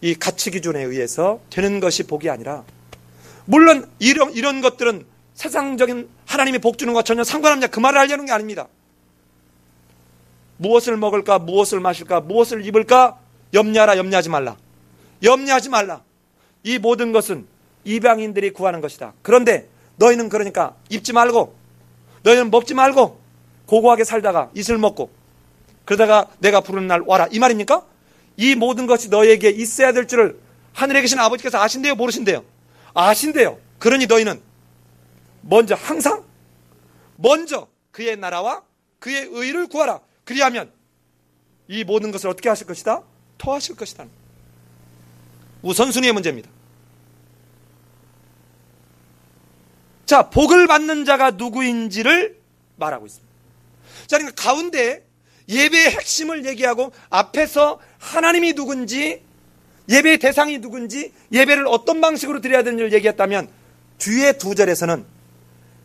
이 가치 기준에 의해서 되는 것이 복이 아니라, 물론 이런 것들은 세상적인 하나님이 복 주는 것과 전혀 상관없냐, 그 말을 하려는 게 아닙니다. 무엇을 먹을까, 무엇을 마실까, 무엇을 입을까 염려하라, 염려하지 말라. 염려하지 말라. 이 모든 것은 이방인들이 구하는 것이다. 그런데 너희는 그러니까 입지 말고, 너희는 먹지 말고 고고하게 살다가 이슬 먹고 그러다가 내가 부르는 날 와라, 이 말입니까? 이 모든 것이 너희에게 있어야 될 줄을 하늘에 계신 아버지께서 아신대요, 모르신대요? 아신대요. 그러니 너희는 먼저, 항상 먼저 그의 나라와 그의 의를 구하라. 그리하면 이 모든 것을 어떻게 하실 것이다? 토하실 것이다. 우선순위의 문제입니다. 자, 복을 받는 자가 누구인지를 말하고 있습니다. 자, 그러니까 가운데 예배의 핵심을 얘기하고 앞에서 하나님이 누군지, 예배의 대상이 누군지, 예배를 어떤 방식으로 드려야 되는지를 얘기했다면, 뒤에 2절에서는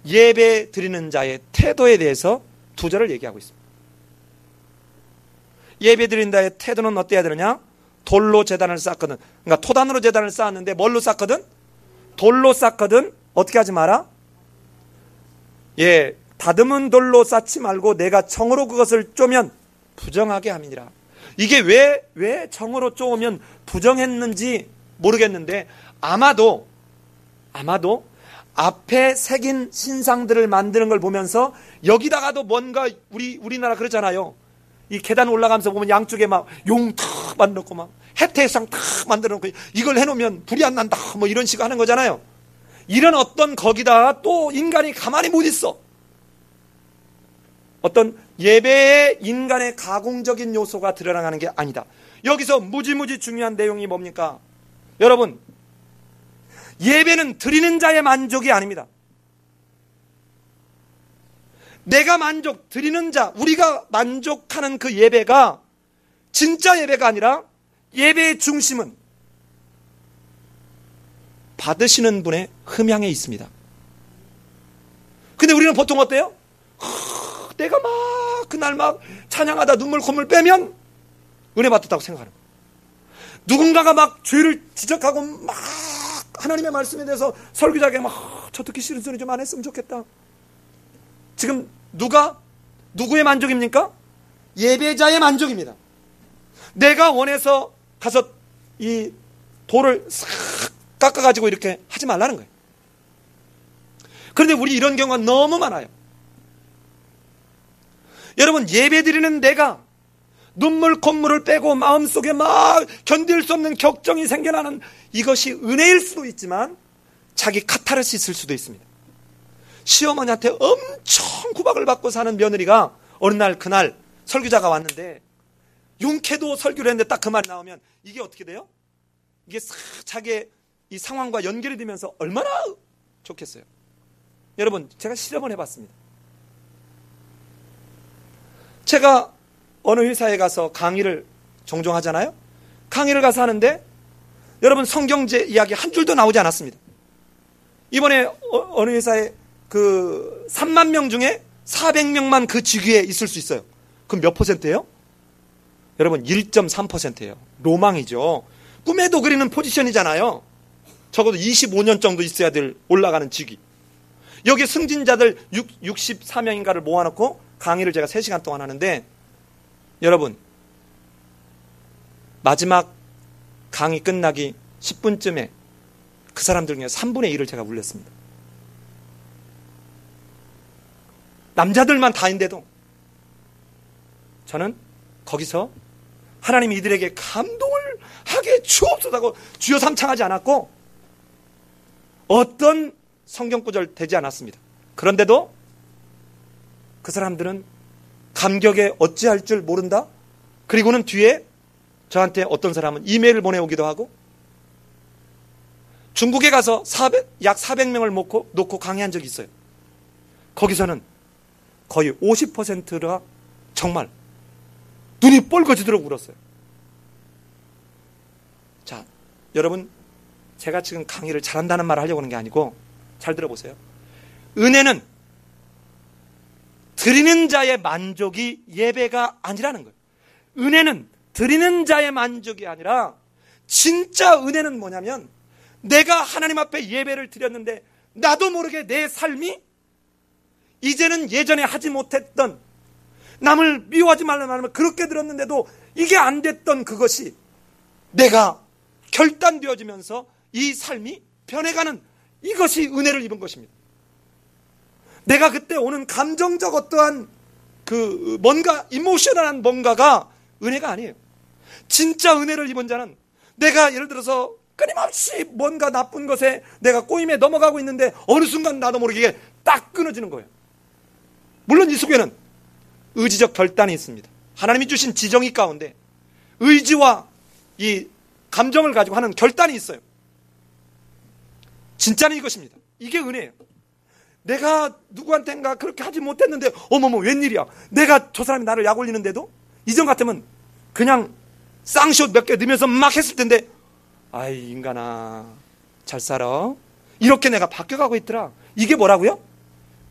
예배 드리는 자의 태도에 대해서 2절을 얘기하고 있습니다. 예배 드리는 자의 태도는 어때야 되느냐? 돌로 제단을 쌓거든. 그러니까 토단으로 제단을 쌓았는데 뭘로 쌓거든? 돌로 쌓거든. 어떻게 하지 마라? 예, 다듬은 돌로 쌓지 말고 내가 청으로 그것을 쪼면 부정하게 함이니라. 이게 왜 청으로 쪼으면 부정했는지 모르겠는데, 아마도 앞에 새긴 신상들을 만드는 걸 보면서 여기다가도 뭔가 우리나라 그러잖아요. 이 계단 올라가면서 보면 양쪽에 막 용 탁 만들었고 막 해태상 탁 만들어 놓고 이걸 해놓으면 불이 안 난다, 뭐 이런 식으로 하는 거잖아요. 이런 어떤 거기다 또 인간이 가만히 못 있어. 어떤 예배에 인간의 가공적인 요소가 드러나가는 게 아니다. 여기서 무지무지 중요한 내용이 뭡니까? 여러분, 예배는 드리는 자의 만족이 아닙니다. 내가 만족, 드리는 자, 우리가 만족하는 그 예배가 진짜 예배가 아니라, 예배의 중심은 받으시는 분의 흠양에 있습니다. 근데 우리는 보통 어때요? 내가 막 그날 막 찬양하다 눈물 콧물 빼면 은혜 받았다고 생각하는 거예요. 누군가가 막 죄를 지적하고 막 하나님의 말씀에 대해서 설교자에게 막 저 듣기 싫은 소리 좀 안 했으면 좋겠다. 지금 누구의 만족입니까? 예배자의 만족입니다. 내가 원해서 가서 이 돌을 싹 깎아가지고 이렇게 하지 말라는 거예요. 그런데 우리 이런 경우가 너무 많아요. 여러분, 예배 드리는 내가 눈물 콧물을 빼고 마음속에 막 견딜 수 없는 격정이 생겨나는, 이것이 은혜일 수도 있지만 자기 카타르시스일 수도 있습니다. 시어머니한테 엄청 구박을 받고 사는 며느리가 어느 날 그날 설교자가 왔는데 용케도 설교를 했는데 딱 그 말이 나오면 이게 어떻게 돼요? 이게 싹 자기의 이 상황과 연결이 되면서 얼마나 좋겠어요. 여러분, 제가 실험을 해봤습니다. 제가 어느 회사에 가서 강의를 종종 하잖아요. 강의를 가서 하는데 여러분 성경제 이야기 한 줄도 나오지 않았습니다. 이번에 어느 회사에 그 3만 명 중에 400명만 그 직위에 있을 수 있어요. 그럼 몇 %예요? 여러분 1.3%예요. 로망이죠. 꿈에도 그리는 포지션이잖아요. 적어도 25년 정도 있어야 될 올라가는 직위. 여기 승진자들 64명인가를 모아놓고 강의를 제가 3시간 동안 하는데 여러분 마지막 강의 끝나기 10분쯤에 그 사람들 중에 3분의 1을 제가 울렸습니다. 남자들만 다인데도 저는 거기서 하나님이 이들에게 감동을 하게 주옵소서하고 주여 삼창하지 않았고 어떤 성경구절 되지 않았습니다. 그런데도 그 사람들은 감격에 어찌할 줄 모른다. 그리고는 뒤에 저한테 어떤 사람은 이메일을 보내오기도 하고 중국에 가서 약 400명을 놓고 강의한 적이 있어요. 거기서는 거의 50%가 정말 눈이 뻘거지도록 울었어요. 자, 여러분 제가 지금 강의를 잘한다는 말을 하려고 하는 게 아니고 잘 들어보세요. 은혜는 드리는 자의 만족이 예배가 아니라는 거예요. 은혜는 드리는 자의 만족이 아니라 진짜 은혜는 뭐냐면 내가 하나님 앞에 예배를 드렸는데 나도 모르게 내 삶이 이제는 예전에 하지 못했던 남을 미워하지 말라는 말을 그렇게 들었는데도 이게 안 됐던 그것이 내가 결단되어지면서 이 삶이 변해가는 이것이 은혜를 입은 것입니다. 내가 그때 오는 감정적 어떠한 그 뭔가 이모셔널한 뭔가가 은혜가 아니에요. 진짜 은혜를 입은 자는 내가 예를 들어서 끊임없이 뭔가 나쁜 것에 내가 꼬임에 넘어가고 있는데 어느 순간 나도 모르게 딱 끊어지는 거예요. 물론 이 속에는 의지적 결단이 있습니다. 하나님이 주신 지정의 가운데 의지와 이 감정을 가지고 하는 결단이 있어요. 진짜는 이것입니다. 이게 은혜예요. 내가 누구한테인가 그렇게 하지 못했는데 어머머 웬일이야. 내가 저 사람이 나를 약 올리는데도 이전 같으면 그냥 쌍시옷 몇 개 넣으면서 막 했을 텐데 아이 인간아 잘 살아. 이렇게 내가 바뀌어가고 있더라. 이게 뭐라고요?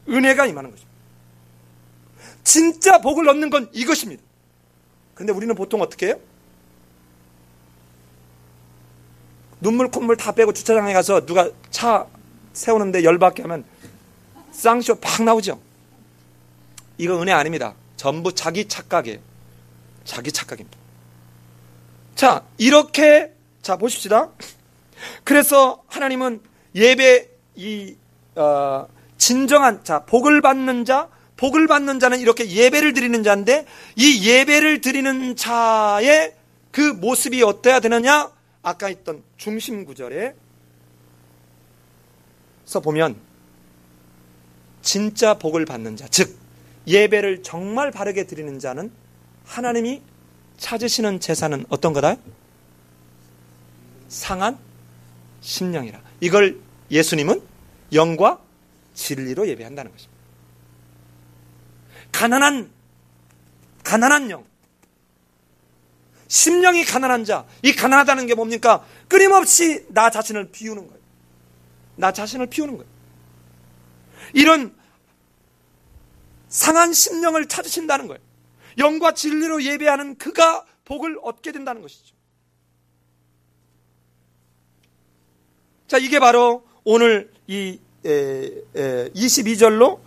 은혜가 임하는 거죠. 진짜 복을 얻는 건 이것입니다. 근데 우리는 보통 어떻게 해요? 눈물 콧물 다 빼고 주차장에 가서 누가 차 세우는데 열받게 하면 쌍시옷 팍 나오죠. 이거 은혜 아닙니다. 전부 자기 착각이에요. 자기 착각입니다. 자, 이렇게 자 보십시다. 그래서 하나님은 예배 진정한 자 복을 받는 자는 이렇게 예배를 드리는 자인데 이 예배를 드리는 자의 그 모습이 어때야 되느냐? 아까 있던 중심 구절에서 보면 진짜 복을 받는 자, 즉 예배를 정말 바르게 드리는 자는 하나님이 찾으시는 제사는 어떤 거다? 상한 심령이라. 이걸 예수님은 영과 진리로 예배한다는 것입니다. 가난한 영, 심령이 가난한 자. 이 가난하다는 게 뭡니까? 끊임없이 나 자신을 비우는 거예요. 나 자신을 비우는 거예요. 이런 상한 심령을 찾으신다는 거예요. 영과 진리로 예배하는 그가 복을 얻게 된다는 것이죠. 자, 이게 바로 오늘 이 22절로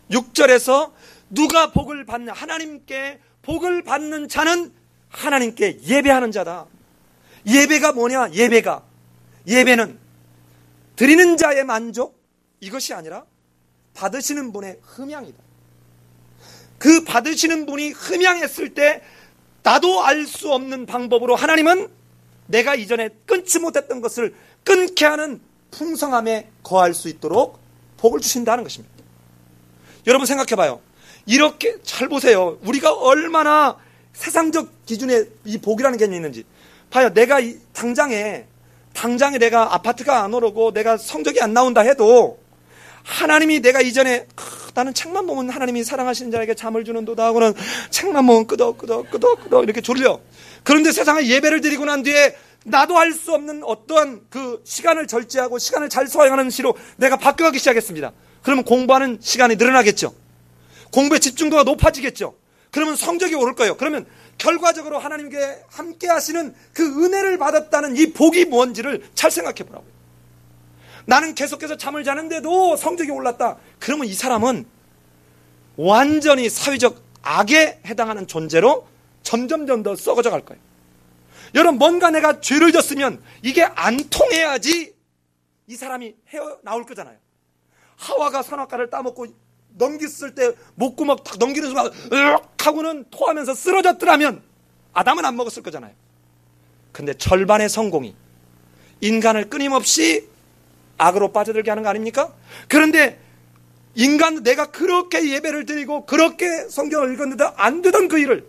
26절에서 누가 복을 받냐? 하나님께 복을 받는 자는 하나님께 예배하는 자다. 예배가 뭐냐? 예배는 드리는 자의 만족 이것이 아니라 받으시는 분의 흠양이다. 그 받으시는 분이 흠양했을 때 나도 알 수 없는 방법으로 하나님은 내가 이전에 끊지 못했던 것을 끊게 하는 풍성함에 거할 수 있도록 복을 주신다는 것입니다. 여러분 생각해봐요. 이렇게 잘 보세요. 우리가 얼마나 세상적 기준에 이 복이라는 개념이 있는지 봐요. 내가 당장에 내가 아파트가 안 오르고 내가 성적이 안 나온다 해도 하나님이 내가 이전에 나는 책만 보면 하나님이 사랑하시는 자에게 잠을 주는도다 하고는 책만 보면 끄덕끄덕 이렇게 졸려. 그런데 세상에 예배를 드리고 난 뒤에 나도 할 수 없는 어떠한 그 시간을 절제하고 시간을 잘 소화하는 시로 내가 바뀌어가기 시작했습니다. 그러면 공부하는 시간이 늘어나겠죠. 공부의 집중도가 높아지겠죠. 그러면 성적이 오를 거예요. 그러면 결과적으로 하나님께 함께 하시는 그 은혜를 받았다는 이 복이 뭔지를 잘 생각해 보라고요. 나는 계속해서 잠을 자는데도 성적이 올랐다. 그러면 이 사람은 완전히 사회적 악에 해당하는 존재로 점점 더 썩어져 갈 거예요. 여러분, 뭔가 내가 죄를 졌으면 이게 안 통해야지 이 사람이 헤어나올 거잖아요. 하와가 선악과를 따먹고 넘겼을 때 목구멍 딱 넘기는 순간 으악 하고는 토하면서 쓰러졌더라면 아담은 안 먹었을 거잖아요. 근데 절반의 성공이 인간을 끊임없이 악으로 빠져들게 하는 거 아닙니까? 그런데 인간, 내가 그렇게 예배를 드리고 그렇게 성경을 읽었는데 안 되던 그 일을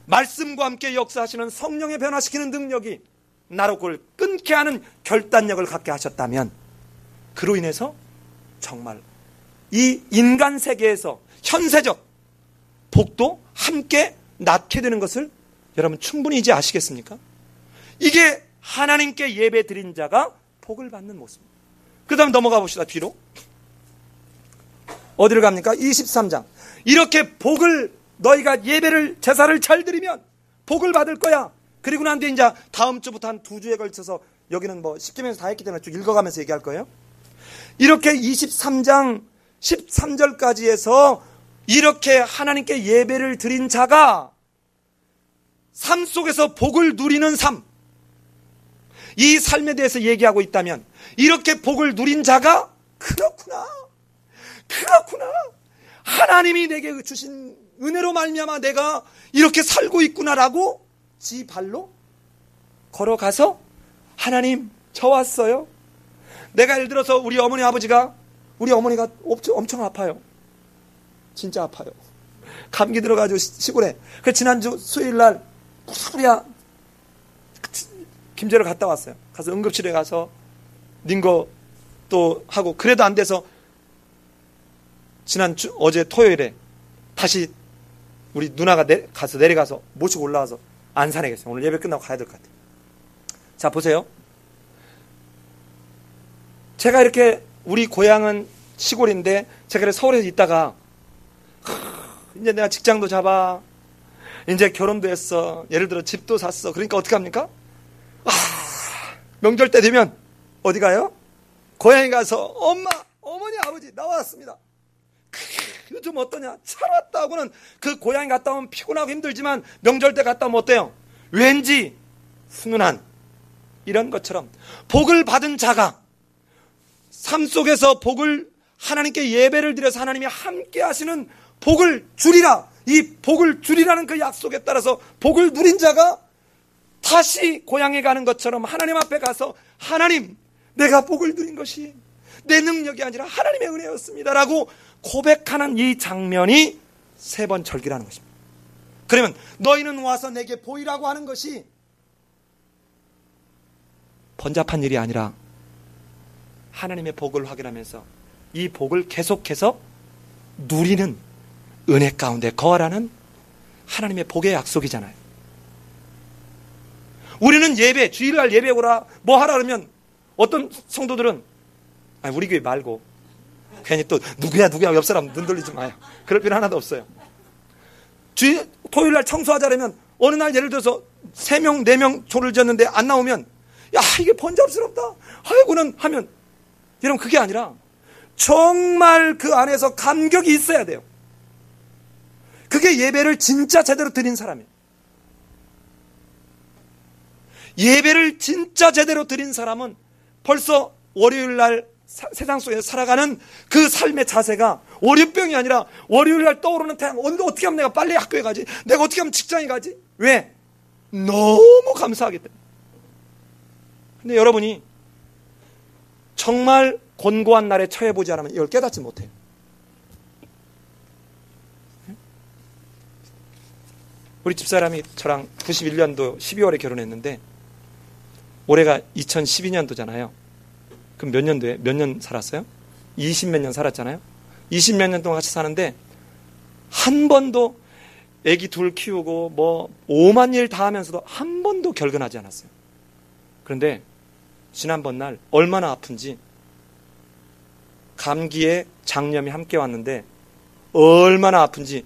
말씀과 함께 역사하시는 성령의 변화시키는 능력이 나로 그걸 끊게 하는 결단력을 갖게 하셨다면, 그로 인해서 정말 이 인간 세계에서 현세적 복도 함께 낳게 되는 것을 여러분 충분히 이제 아시겠습니까? 이게 하나님께 예배 드린 자가 복을 받는 모습입니다. 그 다음 넘어가 봅시다. 뒤로 어디를 갑니까? 23장. 이렇게 복을, 너희가 예배를, 제사를 잘 드리면 복을 받을 거야. 그리고 난 뒤에 이제 다음 주부터 한 2주에 걸쳐서, 여기는 뭐 십계명에서 다 했기 때문에 쭉 읽어가면서 얘기할 거예요. 이렇게 23장 13절까지 해서 이렇게 하나님께 예배를 드린 자가 삶 속에서 복을 누리는 삶, 이 삶에 대해서 얘기하고 있다면, 이렇게 복을 누린 자가 그렇구나, 하나님이 내게 주신 은혜로 말미암아 내가 이렇게 살고 있구나라고 지 발로 걸어가서, 하나님 저 왔어요. 내가 예를 들어서 우리 어머니 아버지가, 우리 어머니가 엄청 아파요. 진짜 아파요. 감기 들어가지고 시골에. 그 지난주 수요일날 무사리야 김제를 갔다 왔어요. 가서 응급실에 가서 닌거 또 하고, 그래도 안 돼서 어제 토요일에 다시 우리 누나가 내려가서 모시고 올라와서 안산에 계세요. 오늘 예배 끝나고 가야 될 것 같아요. 자, 보세요. 제가 이렇게, 우리 고향은 시골인데 제가 서울에서 있다가 이제 내가 직장도 잡아, 이제 결혼도 했어, 예를 들어 집도 샀어. 그러니까 어떻게 합니까? 명절 때 되면 어디 가요? 고향에 가서 어머니 아버지 나왔습니다. 요즘 어떠냐? 살았다 하고는 그 고향에 갔다 오면 피곤하고 힘들지만 명절 때 갔다 오면 어때요? 왠지 훈훈한, 이런 것처럼 복을 받은 자가 삶 속에서 복을, 하나님께 예배를 드려서 하나님이 함께 하시는 복을 주리라, 이 복을 주리라는 그 약속에 따라서 복을 누린 자가 다시 고향에 가는 것처럼 하나님 앞에 가서, 하나님 내가 복을 누린 것이 내 능력이 아니라 하나님의 은혜였습니다 라고 고백하는 이 장면이 3번 절기라는 것입니다. 그러면 너희는 와서 내게 보이라고 하는 것이 번잡한 일이 아니라 하나님의 복을 확인하면서 이 복을 계속해서 누리는 은혜 가운데 거하라는 하나님의 복의 약속이잖아요. 우리는 예배, 주일날 예배 오라, 뭐 하라 그러면 어떤 성도들은 우리 교회 말고 괜히 또 누구야 옆 사람 눈 돌리지 마요. 그럴 필요 하나도 없어요. 토요일날 청소하자라면 어느 날 예를 들어서 3명 4명 조를 지었는데 안 나오면, 야 이게 번잡스럽다 하고는 하면, 여러분 그게 아니라 정말 그 안에서 감격이 있어야 돼요. 그게 예배를 진짜 제대로 드린 사람이에요. 예배를 진짜 제대로 드린 사람은 벌써 월요일날 세상 속에서 살아가는 그 삶의 자세가 월요병이 아니라, 월요일날 떠오르는 태양, 어떻게 하면 내가 빨리 학교에 가지, 내가 어떻게 하면 직장에 가지, 왜? 너무 감사하기 때문에. 근데 여러분이 정말 곤고한 날에 처해보지 않으면 이걸 깨닫지 못해요. 우리 집사람이 저랑 91년도 12월에 결혼했는데 올해가 2012년도잖아요. 그럼 몇 년도에 몇 년 살았어요? 20몇 년 살았잖아요. 20몇 년 동안 같이 사는데 한 번도 애기 둘 키우고 뭐 오만 일 다 하면서도 한 번도 결근하지 않았어요. 그런데 지난번 날 얼마나 아픈지, 감기에 장염이 함께 왔는데 얼마나 아픈지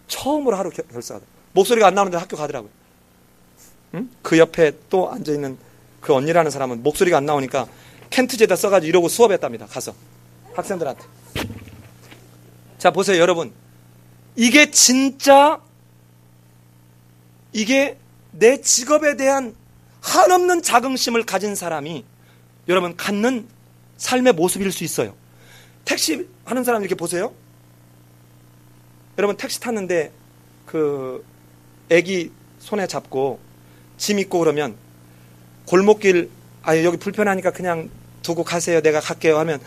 처음으로 하루 결사하다. 목소리가 안 나오는데 학교 가더라고요. 응? 그 옆에 또 앉아있는 그 언니라는 사람은 목소리가 안 나오니까 캔트제다 써가지고 이러고 수업했답니다. 가서 학생들한테. 자, 보세요 여러분. 이게 진짜, 이게 내 직업에 대한 한없는 자긍심을 가진 사람이 여러분 갖는 삶의 모습일 수 있어요. 택시 하는 사람 이렇게 보세요. 여러분 택시 탔는데 그 애기 손에 잡고 짐 있고 그러면 골목길, 여기 불편하니까 그냥 두고 가세요, 내가 갈게요 하면,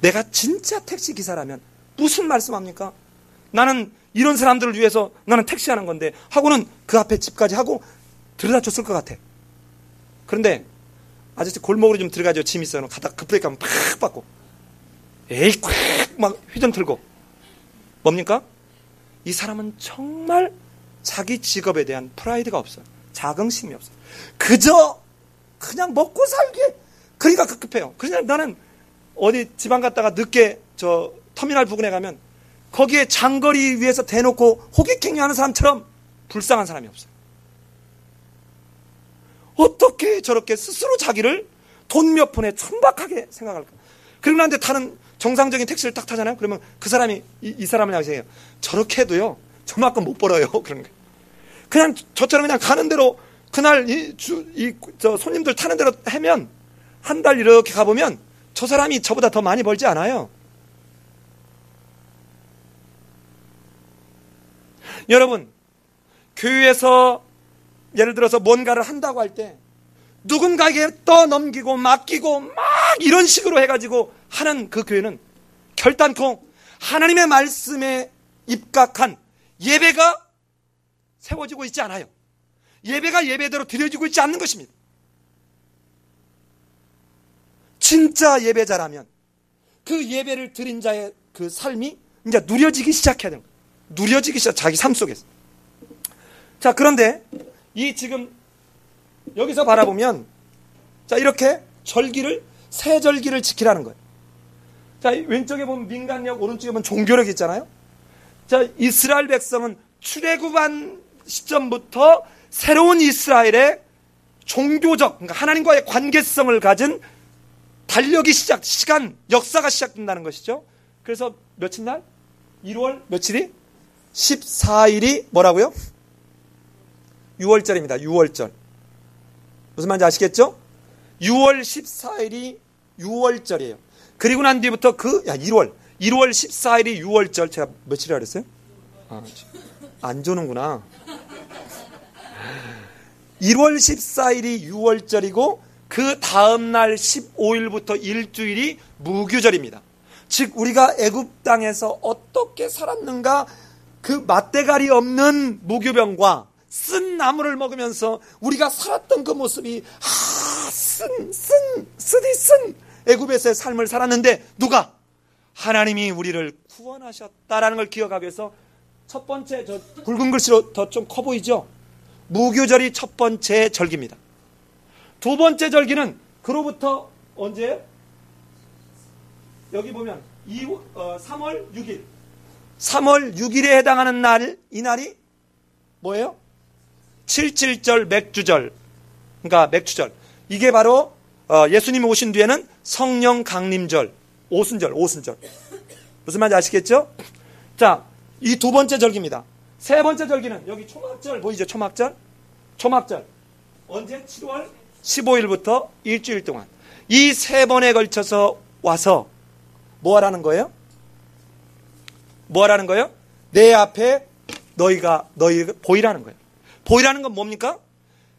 내가 진짜 택시 기사라면 무슨 말씀합니까? 나는 이런 사람들을 위해서 나는 택시하는 건데 하고는 그 앞에 집까지 하고 들여다 줬을 것 같아. 그런데 아저씨 골목으로 좀 들어가죠. 짐 있어요. 가다 급브레이크 하면 팍 받고 에이 콱 막 휘전 틀고. 뭡니까? 이 사람은 정말 자기 직업에 대한 프라이드가 없어요. 자긍심이 없어요. 그저 그냥 먹고 살게. 그러니까 급급해요. 그냥 나는 어디 지방 갔다가 늦게 저 터미널 부근에 가면 거기에 장거리 위에서 대놓고 호객행위 하는 사람처럼 불쌍한 사람이 없어요. 어떻게 저렇게 스스로 자기를 돈 몇 푼에 천박하게 생각할까? 그리고 나한테 타는 정상적인 택시를 딱 타잖아요. 그러면 그 사람이 이 사람을 향해서 저렇게 해도요 저만큼 못 벌어요. 그런 거예요. 그냥 저처럼 그냥 가는 대로 그날 저 손님들 타는 대로 하면 한 달 이렇게 가보면 저 사람이 저보다 더 많이 벌지 않아요. 여러분, 교회에서 예를 들어서 뭔가를 한다고 할 때 누군가에게 떠넘기고 맡기고 막 이런 식으로 해가지고 하는 그 교회는 결단코 하나님의 말씀에 입각한 예배가 세워지고 있지 않아요. 예배가 예배대로 드려지고 있지 않는 것입니다. 진짜 예배자라면 그 예배를 드린 자의 그 삶이 이제 누려지기 시작해야 되는 거예요. 누려지기 시작, 자기 삶 속에서. 자, 그런데 이 지금 여기서 바라보면 자, 이렇게 절기를, 새 절기를 지키라는 거예요. 자, 왼쪽에 보면 민간력, 오른쪽에 보면 종교력 있잖아요. 자, 이스라엘 백성은 출애굽한 시점부터 새로운 이스라엘의 종교적, 그러니까 하나님과의 관계성을 가진 달력이 시간, 역사가 시작된다는 것이죠. 그래서 며칠 날? 1월 며칠이? 14일이 뭐라고요? 6월절입니다. 6월절. 무슨 말인지 아시겠죠? 6월 14일이 6월절이에요. 그리고 난 뒤부터 1월 14일이 6월절. 제가 며칠이라 그랬어요? 안 조는구나. 1월 14일이 6월절이고 그 다음 날 15일부터 일주일이 무교절입니다. 즉 우리가 애굽 땅에서 어떻게 살았는가, 그 맛대가리 없는 무교병과 쓴 나물을 먹으면서 우리가 살았던 그 모습이 쓴 애굽에서의 삶을 살았는데 누가? 하나님이 우리를 구원하셨다라는 걸 기억하기 위해서 첫 번째, 저 굵은 글씨로 더 좀 커 보이죠? 무교절이 첫 번째 절기입니다. 두 번째 절기는 그로부터 언제예요? 여기 보면 3월 6일. 3월 6일에 해당하는 날, 이 날이 뭐예요? 77절 맥주절. 그러니까 맥주절. 이게 바로 예수님이 오신 뒤에는 성령 강림절, 오순절. 무슨 말인지 아시겠죠? 자, 이 두 번째 절기입니다. 세 번째 절기는 여기 초막절 보이죠? 초막절. 언제? 7월 15일부터 일주일 동안. 이 세 번에 걸쳐서 와서 뭐 하라는 거예요? 내 앞에 너희 보이라는 거예요. 보이라는 건 뭡니까?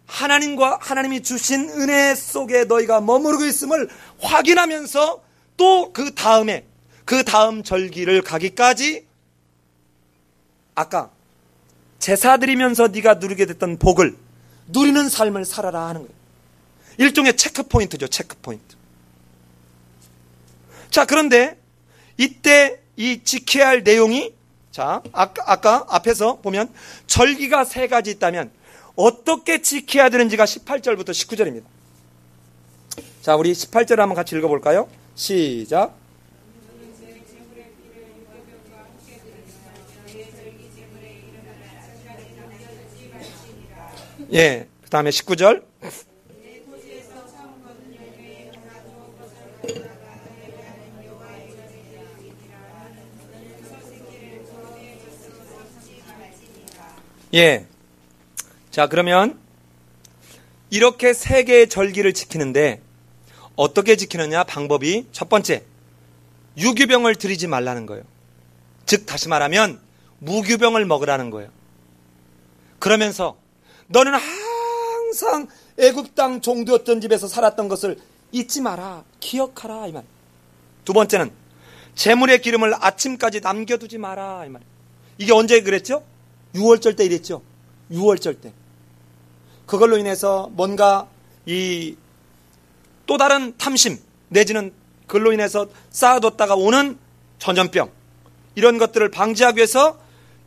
하나님이 주신 은혜 속에 너희가 머무르고 있음을 확인하면서 또 그 다음 절기를 가기까지 아까 제사 드리면서 네가 누리게 됐던 복을 누리는 삶을 살아라 하는 거예요. 일종의 체크포인트죠. 체크포인트. 자, 그런데 이때 이 지켜야 할 내용이, 자, 아까 앞에서 보면 절기가 3가지 있다면 어떻게 지켜야 되는지가 18절부터 19절입니다. 자, 우리 18절 한번 같이 읽어볼까요? 시작. 예, 그 다음에 19절. 예. 자, 그러면 이렇게 3개의 절기를 지키는데 어떻게 지키느냐? 방법이 첫 번째, 유규병을 드리지 말라는 거예요. 즉 다시 말하면 무규병을 먹으라는 거예요. 그러면서 너는 항상 애굽 땅 종되었던 집에서 살았던 것을 잊지 마라, 기억하라, 이 말. 두 번째는 제물의 기름을 아침까지 남겨두지 마라, 이 말. 이게 언제 그랬죠? 유월절 때 이랬죠. 유월절 때. 그걸로 인해서 뭔가 이 또 다른 탐심 내지는 그걸로 인해서 쌓아뒀다가 오는 전염병, 이런 것들을 방지하기 위해서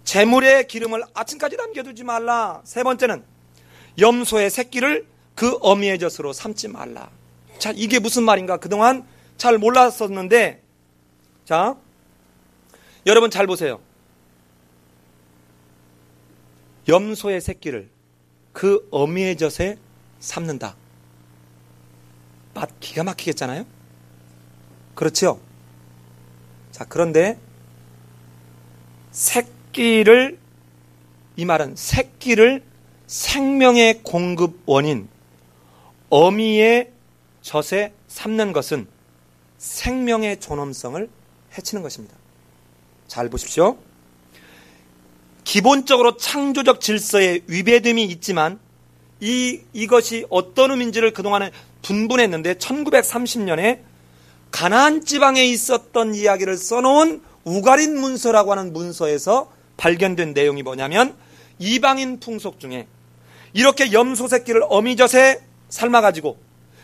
제물의 기름을 아침까지 남겨두지 말라. 세 번째는 염소의 새끼를 그 어미의 젖으로 삼지 말라. 자, 이게 무슨 말인가? 그동안 잘 몰랐었는데, 자, 여러분 잘 보세요. 염소의 새끼를 그 어미의 젖에 삼는다. 맛 기가 막히겠잖아요? 그렇죠? 자, 그런데 새끼를, 이 말은 새끼를 생명의 공급 원인 어미의 젖에 삼는 것은 생명의 존엄성을 해치는 것입니다. 잘 보십시오. 기본적으로 창조적 질서에 위배됨이 있지만 이것이 어떤 의미인지를 그동안에 분분했는데 1930년에 가나안 지방에 있었던 이야기를 써놓은 우가린 문서라고 하는 문서에서 발견된 내용이 뭐냐면, 이방인 풍속 중에 이렇게 염소 새끼를 어미젖에 삶아가지고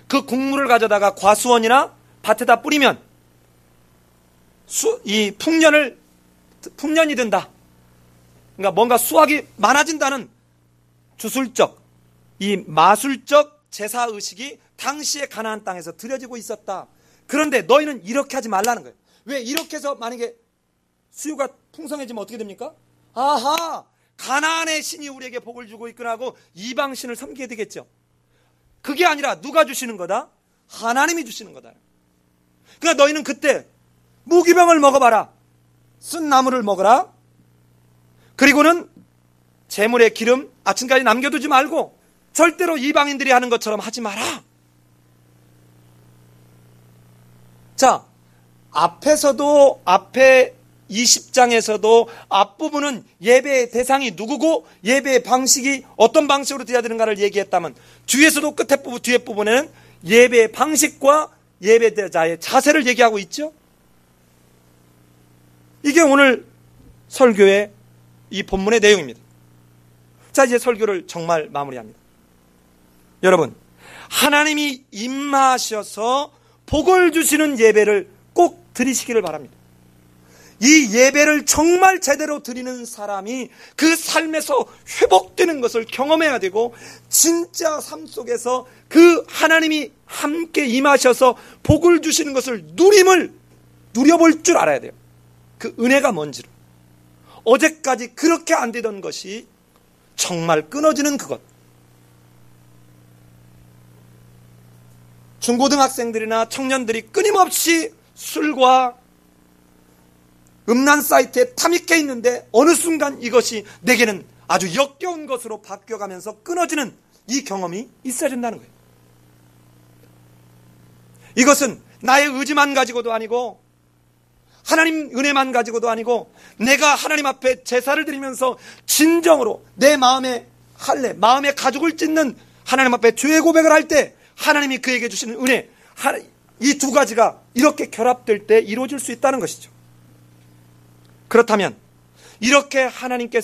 그 국물을 가져다가 과수원이나 밭에다 뿌리면 이 풍년이 든다. 그러니까 뭔가 수확이 많아진다는 주술적, 이 마술적 제사의식이 당시에 가나안 땅에서 드려지고 있었다. 그런데 너희는 이렇게 하지 말라는 거예요. 왜? 이렇게 해서 만약에 수요가 풍성해지면 어떻게 됩니까? 아하, 가나안의 신이 우리에게 복을 주고 있구나 하고 이방 신을 섬기게 되겠죠. 그게 아니라 누가 주시는 거다? 하나님이 주시는 거다. 그러니까 너희는 그때 무기병을 먹어봐라. 쓴 나물을 먹어라. 그리고는 제물의 기름 아침까지 남겨두지 말고 절대로 이방인들이 하는 것처럼 하지 마라. 자, 앞에 20장에서도 앞부분은 예배의 대상이 누구고 예배의 방식이 어떤 방식으로 드려야 되는가를 얘기했다면, 뒤에서도 끝에 부분, 뒤에 부분에는 예배의 방식과 예배자의 자세를 얘기하고 있죠. 이게 오늘 설교의 이 본문의 내용입니다. 자, 이제 설교를 정말 마무리합니다. 여러분, 하나님이 임하셔서 복을 주시는 예배를 꼭 드리시기를 바랍니다. 이 예배를 정말 제대로 드리는 사람이 그 삶에서 회복되는 것을 경험해야 되고, 진짜 삶 속에서 그 하나님이 함께 임하셔서 복을 주시는 것을 누려볼 줄 알아야 돼요. 그 은혜가 뭔지를. 어제까지 그렇게 안 되던 것이 정말 끊어지는 그것. 중고등학생들이나 청년들이 끊임없이 술과 음란 사이트에 탐닉해 있는데 어느 순간 이것이 내게는 아주 역겨운 것으로 바뀌어가면서 끊어지는 이 경험이 있어야 된다는 거예요. 이것은 나의 의지만 가지고도 아니고 하나님 은혜만 가지고도 아니고, 내가 하나님 앞에 제사를 드리면서 진정으로 내 마음의 마음의 가죽을 찢는 하나님 앞에 죄의 고백을 할 때 하나님이 그에게 주시는 은혜, 이 두 가지가 이렇게 결합될 때 이루어질 수 있다는 것이죠. 그렇다면 이렇게 하나님께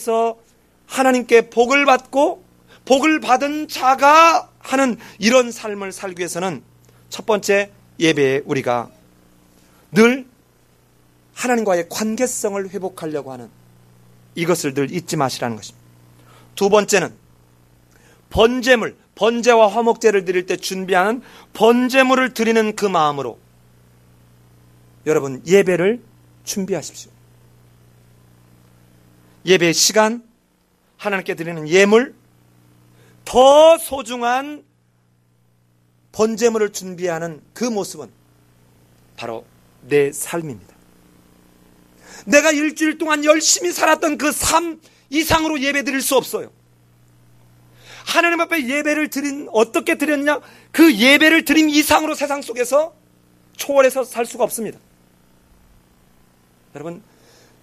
복을 받고 복을 받은 자가 하는 이런 삶을 살기 위해서는 첫 번째, 예배에 우리가 늘 하나님과의 관계성을 회복하려고 하는, 이것을 늘 잊지 마시라는 것입니다. 두 번째는 번제물, 번제와 화목제를 드릴 때 준비하는 번제물을 드리는 그 마음으로 여러분 예배를 준비하십시오. 예배의 시간, 하나님께 드리는 예물, 더 소중한 번제물을 준비하는 그 모습은 바로 내 삶입니다. 내가 일주일 동안 열심히 살았던 그 삶 이상으로 예배 드릴 수 없어요. 하나님 앞에 예배를 어떻게 드렸냐? 그 예배를 드림 이상으로 세상 속에서 초월해서 살 수가 없습니다. 여러분,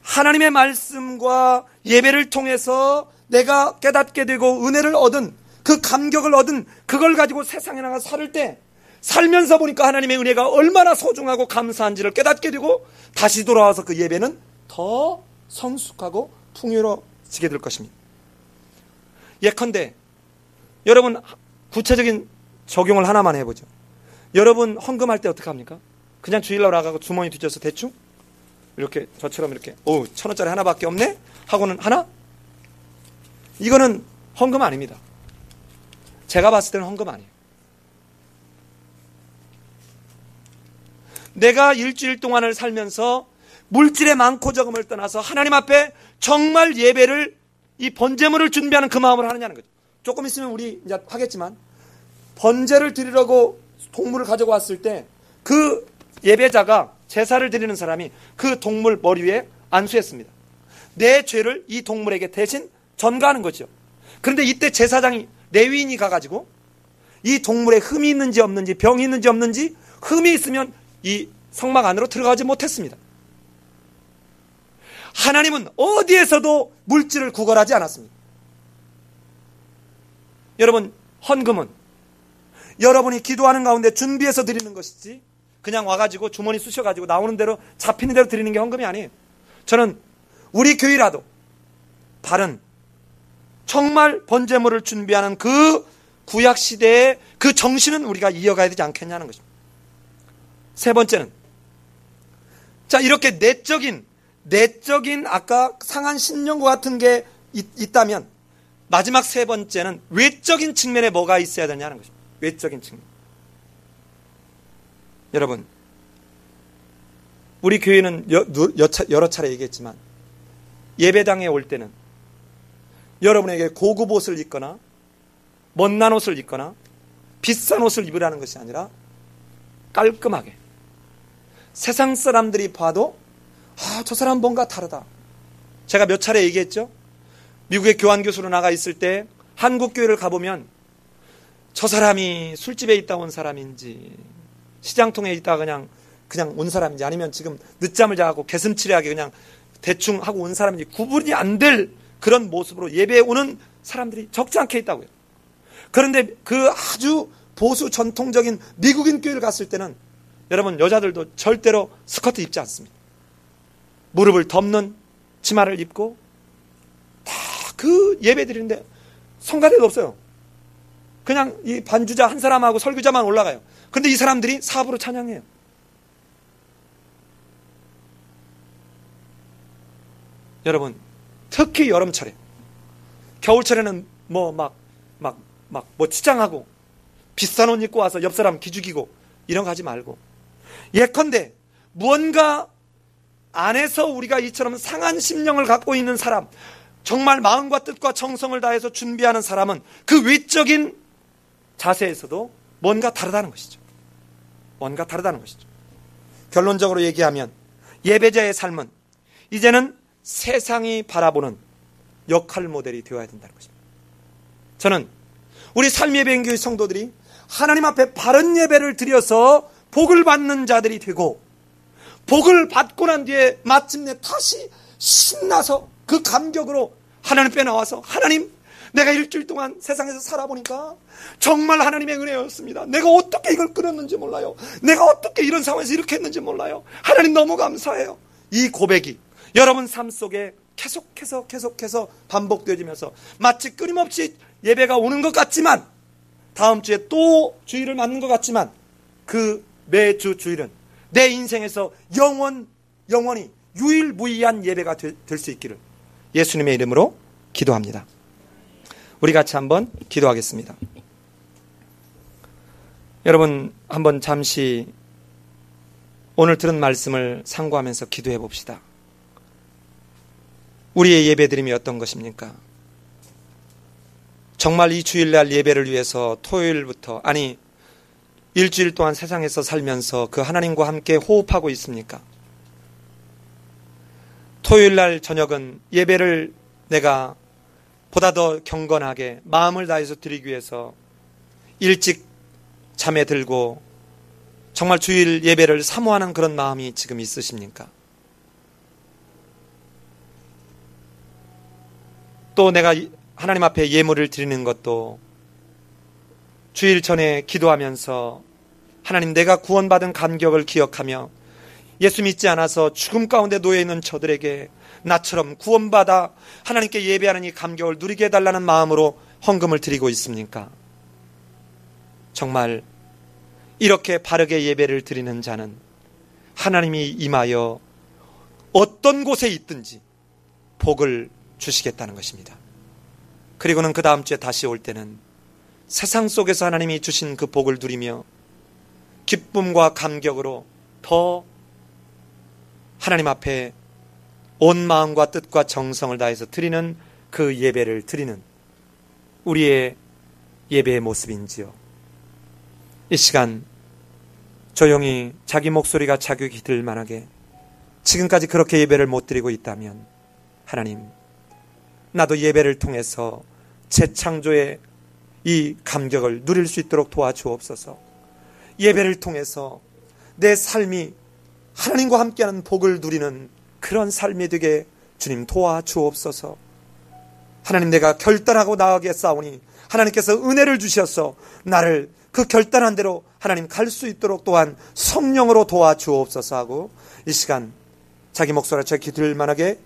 하나님의 말씀과 예배를 통해서 내가 깨닫게 되고 은혜를 얻은, 그 감격을 얻은 그걸 가지고 세상에 나가 살을 때, 살면서 보니까 하나님의 은혜가 얼마나 소중하고 감사한지를 깨닫게 되고 다시 돌아와서 그 예배는 더 성숙하고 풍요로워지게 될 것입니다. 예컨대 여러분, 구체적인 적용을 하나만 해보죠. 여러분 헌금할 때 어떻게 합니까? 그냥 주일날 나가고 주머니 뒤져서 대충 이렇게 저처럼 이렇게 1,000원짜리 하나밖에 없네? 하고는 하나? 이거는 헌금 아닙니다. 제가 봤을 때는 헌금 아니에요. 내가 일주일 동안을 살면서 물질의 많고 적음을 떠나서 하나님 앞에 정말 예배를, 이 번제물을 준비하는 그 마음으로 하느냐는 거죠. 조금 있으면 우리 이제 하겠지만 번제를 드리려고 동물을 가지고 왔을 때 그 예배자가, 제사를 드리는 사람이 그 동물 머리 위에 안수했습니다. 내 죄를 이 동물에게 대신 전가하는 거죠. 그런데 이때 제사장이, 레위인이 가가지고 이 동물에 흠이 있는지 없는지, 병이 있는지 없는지, 흠이 있으면 이 성막 안으로 들어가지 못했습니다. 하나님은 어디에서도 물질을 구걸하지 않았습니다. 여러분, 헌금은 여러분이 기도하는 가운데 준비해서 드리는 것이지 그냥 와가지고 주머니 쑤셔가지고 나오는 대로 잡히는 대로 드리는 게 헌금이 아니에요. 저는 우리 교회라도 바른 정말 번제물을 준비하는 그 구약시대의 그 정신은 우리가 이어가야 되지 않겠냐는 것입니다. 세 번째는, 자, 이렇게 내적인 아까 상한 신령과 같은 게 있다면 마지막 세 번째는 외적인 측면에 뭐가 있어야 되냐는 것입니다. 외적인 측면. 여러분, 우리 교회는 여러 차례 얘기했지만 예배당에 올 때는 여러분에게 고급 옷을 입거나 멋난 옷을 입거나 비싼 옷을 입으라는 것이 아니라 깔끔하게, 세상 사람들이 봐도 저 사람 뭔가 다르다. 제가 몇 차례 얘기했죠. 미국에 교환교수로 나가 있을 때 한국 교회를 가보면 저 사람이 술집에 있다 온 사람인지 시장통에 있다 그냥 온 사람인지 아니면 지금 늦잠을 자고 개슴츠레하게 그냥 대충 하고 온 사람인지 구분이 안 될 그런 모습으로 예배에 오는 사람들이 적지 않게 있다고요. 그런데 그 아주 보수 전통적인 미국인 교회를 갔을 때는 여러분, 여자들도 절대로 스커트 입지 않습니다. 무릎을 덮는 치마를 입고 다 그 예배 드리는데 성가대도 없어요. 그냥 이 반주자 한 사람하고 설교자만 올라가요. 그런데 이 사람들이 사부로 찬양해요. 여러분, 특히 여름철에, 겨울철에는 치장하고 비싼 옷 입고 와서 옆 사람 기죽이고 이런 거 하지 말고, 예컨대 무언가 안에서 우리가 이처럼 상한 심령을 갖고 있는 사람, 정말 마음과 뜻과 정성을 다해서 준비하는 사람은 그 외적인 자세에서도 뭔가 다르다는 것이죠. 뭔가 다르다는 것이죠. 결론적으로 얘기하면 예배자의 삶은 이제는 세상이 바라보는 역할 모델이 되어야 된다는 것입니다. 저는 우리 삶예배인교회 성도들이 하나님 앞에 바른 예배를 드려서 복을 받는 자들이 되고, 복을 받고 난 뒤에 마침내 다시 신나서 그 감격으로 하나님 앞에 나와서, 하나님, 내가 일주일 동안 세상에서 살아보니까 정말 하나님의 은혜였습니다. 내가 어떻게 이걸 끊었는지 몰라요. 내가 어떻게 이런 상황에서 이렇게 했는지 몰라요. 하나님 너무 감사해요. 이 고백이 여러분 삶 속에 계속해서 반복되어지면서 마치 끊임없이 예배가 오는 것 같지만, 다음 주에 또 주일을 맞는 것 같지만, 그 매주 주일은 내 인생에서 영원히 유일무이한 예배가 될 수 있기를 예수님의 이름으로 기도합니다. 우리 같이 한번 기도하겠습니다. 여러분, 한번 잠시 오늘 들은 말씀을 상고하면서 기도해 봅시다. 우리의 예배드림이 어떤 것입니까? 정말 이 주일날 예배를 위해서 토요일부터, 아니 일주일 동안 세상에서 살면서 그 하나님과 함께 호흡하고 있습니까? 토요일날 저녁은 예배를 내가 보다 더 경건하게 마음을 다해서 드리기 위해서 일찍 잠에 들고 정말 주일 예배를 사모하는 그런 마음이 지금 있으십니까? 또 내가 하나님 앞에 예물을 드리는 것도 주일 전에 기도하면서 하나님, 내가 구원받은 감격을 기억하며 예수 믿지 않아서 죽음 가운데 놓여 있는 저들에게 나처럼 구원받아 하나님께 예배하는 이 감격을 누리게 해달라는 마음으로 헌금을 드리고 있습니까? 정말 이렇게 바르게 예배를 드리는 자는 하나님이 임하여 어떤 곳에 있든지 복을 주시겠다는 것입니다. 그리고는 그 다음 주에 다시 올 때는 세상 속에서 하나님이 주신 그 복을 누리며 기쁨과 감격으로 더 하나님 앞에 온 마음과 뜻과 정성을 다해서 드리는 그 예배를 드리는 우리의 예배의 모습인지요. 이 시간 조용히 자기 목소리가 자격이 들 만하게 지금까지 그렇게 예배를 못 드리고 있다면 하나님, 나도 예배를 통해서 재창조의 이 감격을 누릴 수 있도록 도와주옵소서. 예배를 통해서 내 삶이 하나님과 함께하는 복을 누리는 그런 삶이 되게 주님 도와주옵소서. 하나님, 내가 결단하고 나아가겠사오니 하나님께서 은혜를 주셔서 나를 그 결단한 대로 하나님 갈 수 있도록 또한 성령으로 도와주옵소서 하고 이 시간 자기 목소리를 기도할 만하게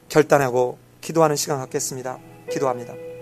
결단하고 기도하는 시간 갖겠습니다. 기도합니다.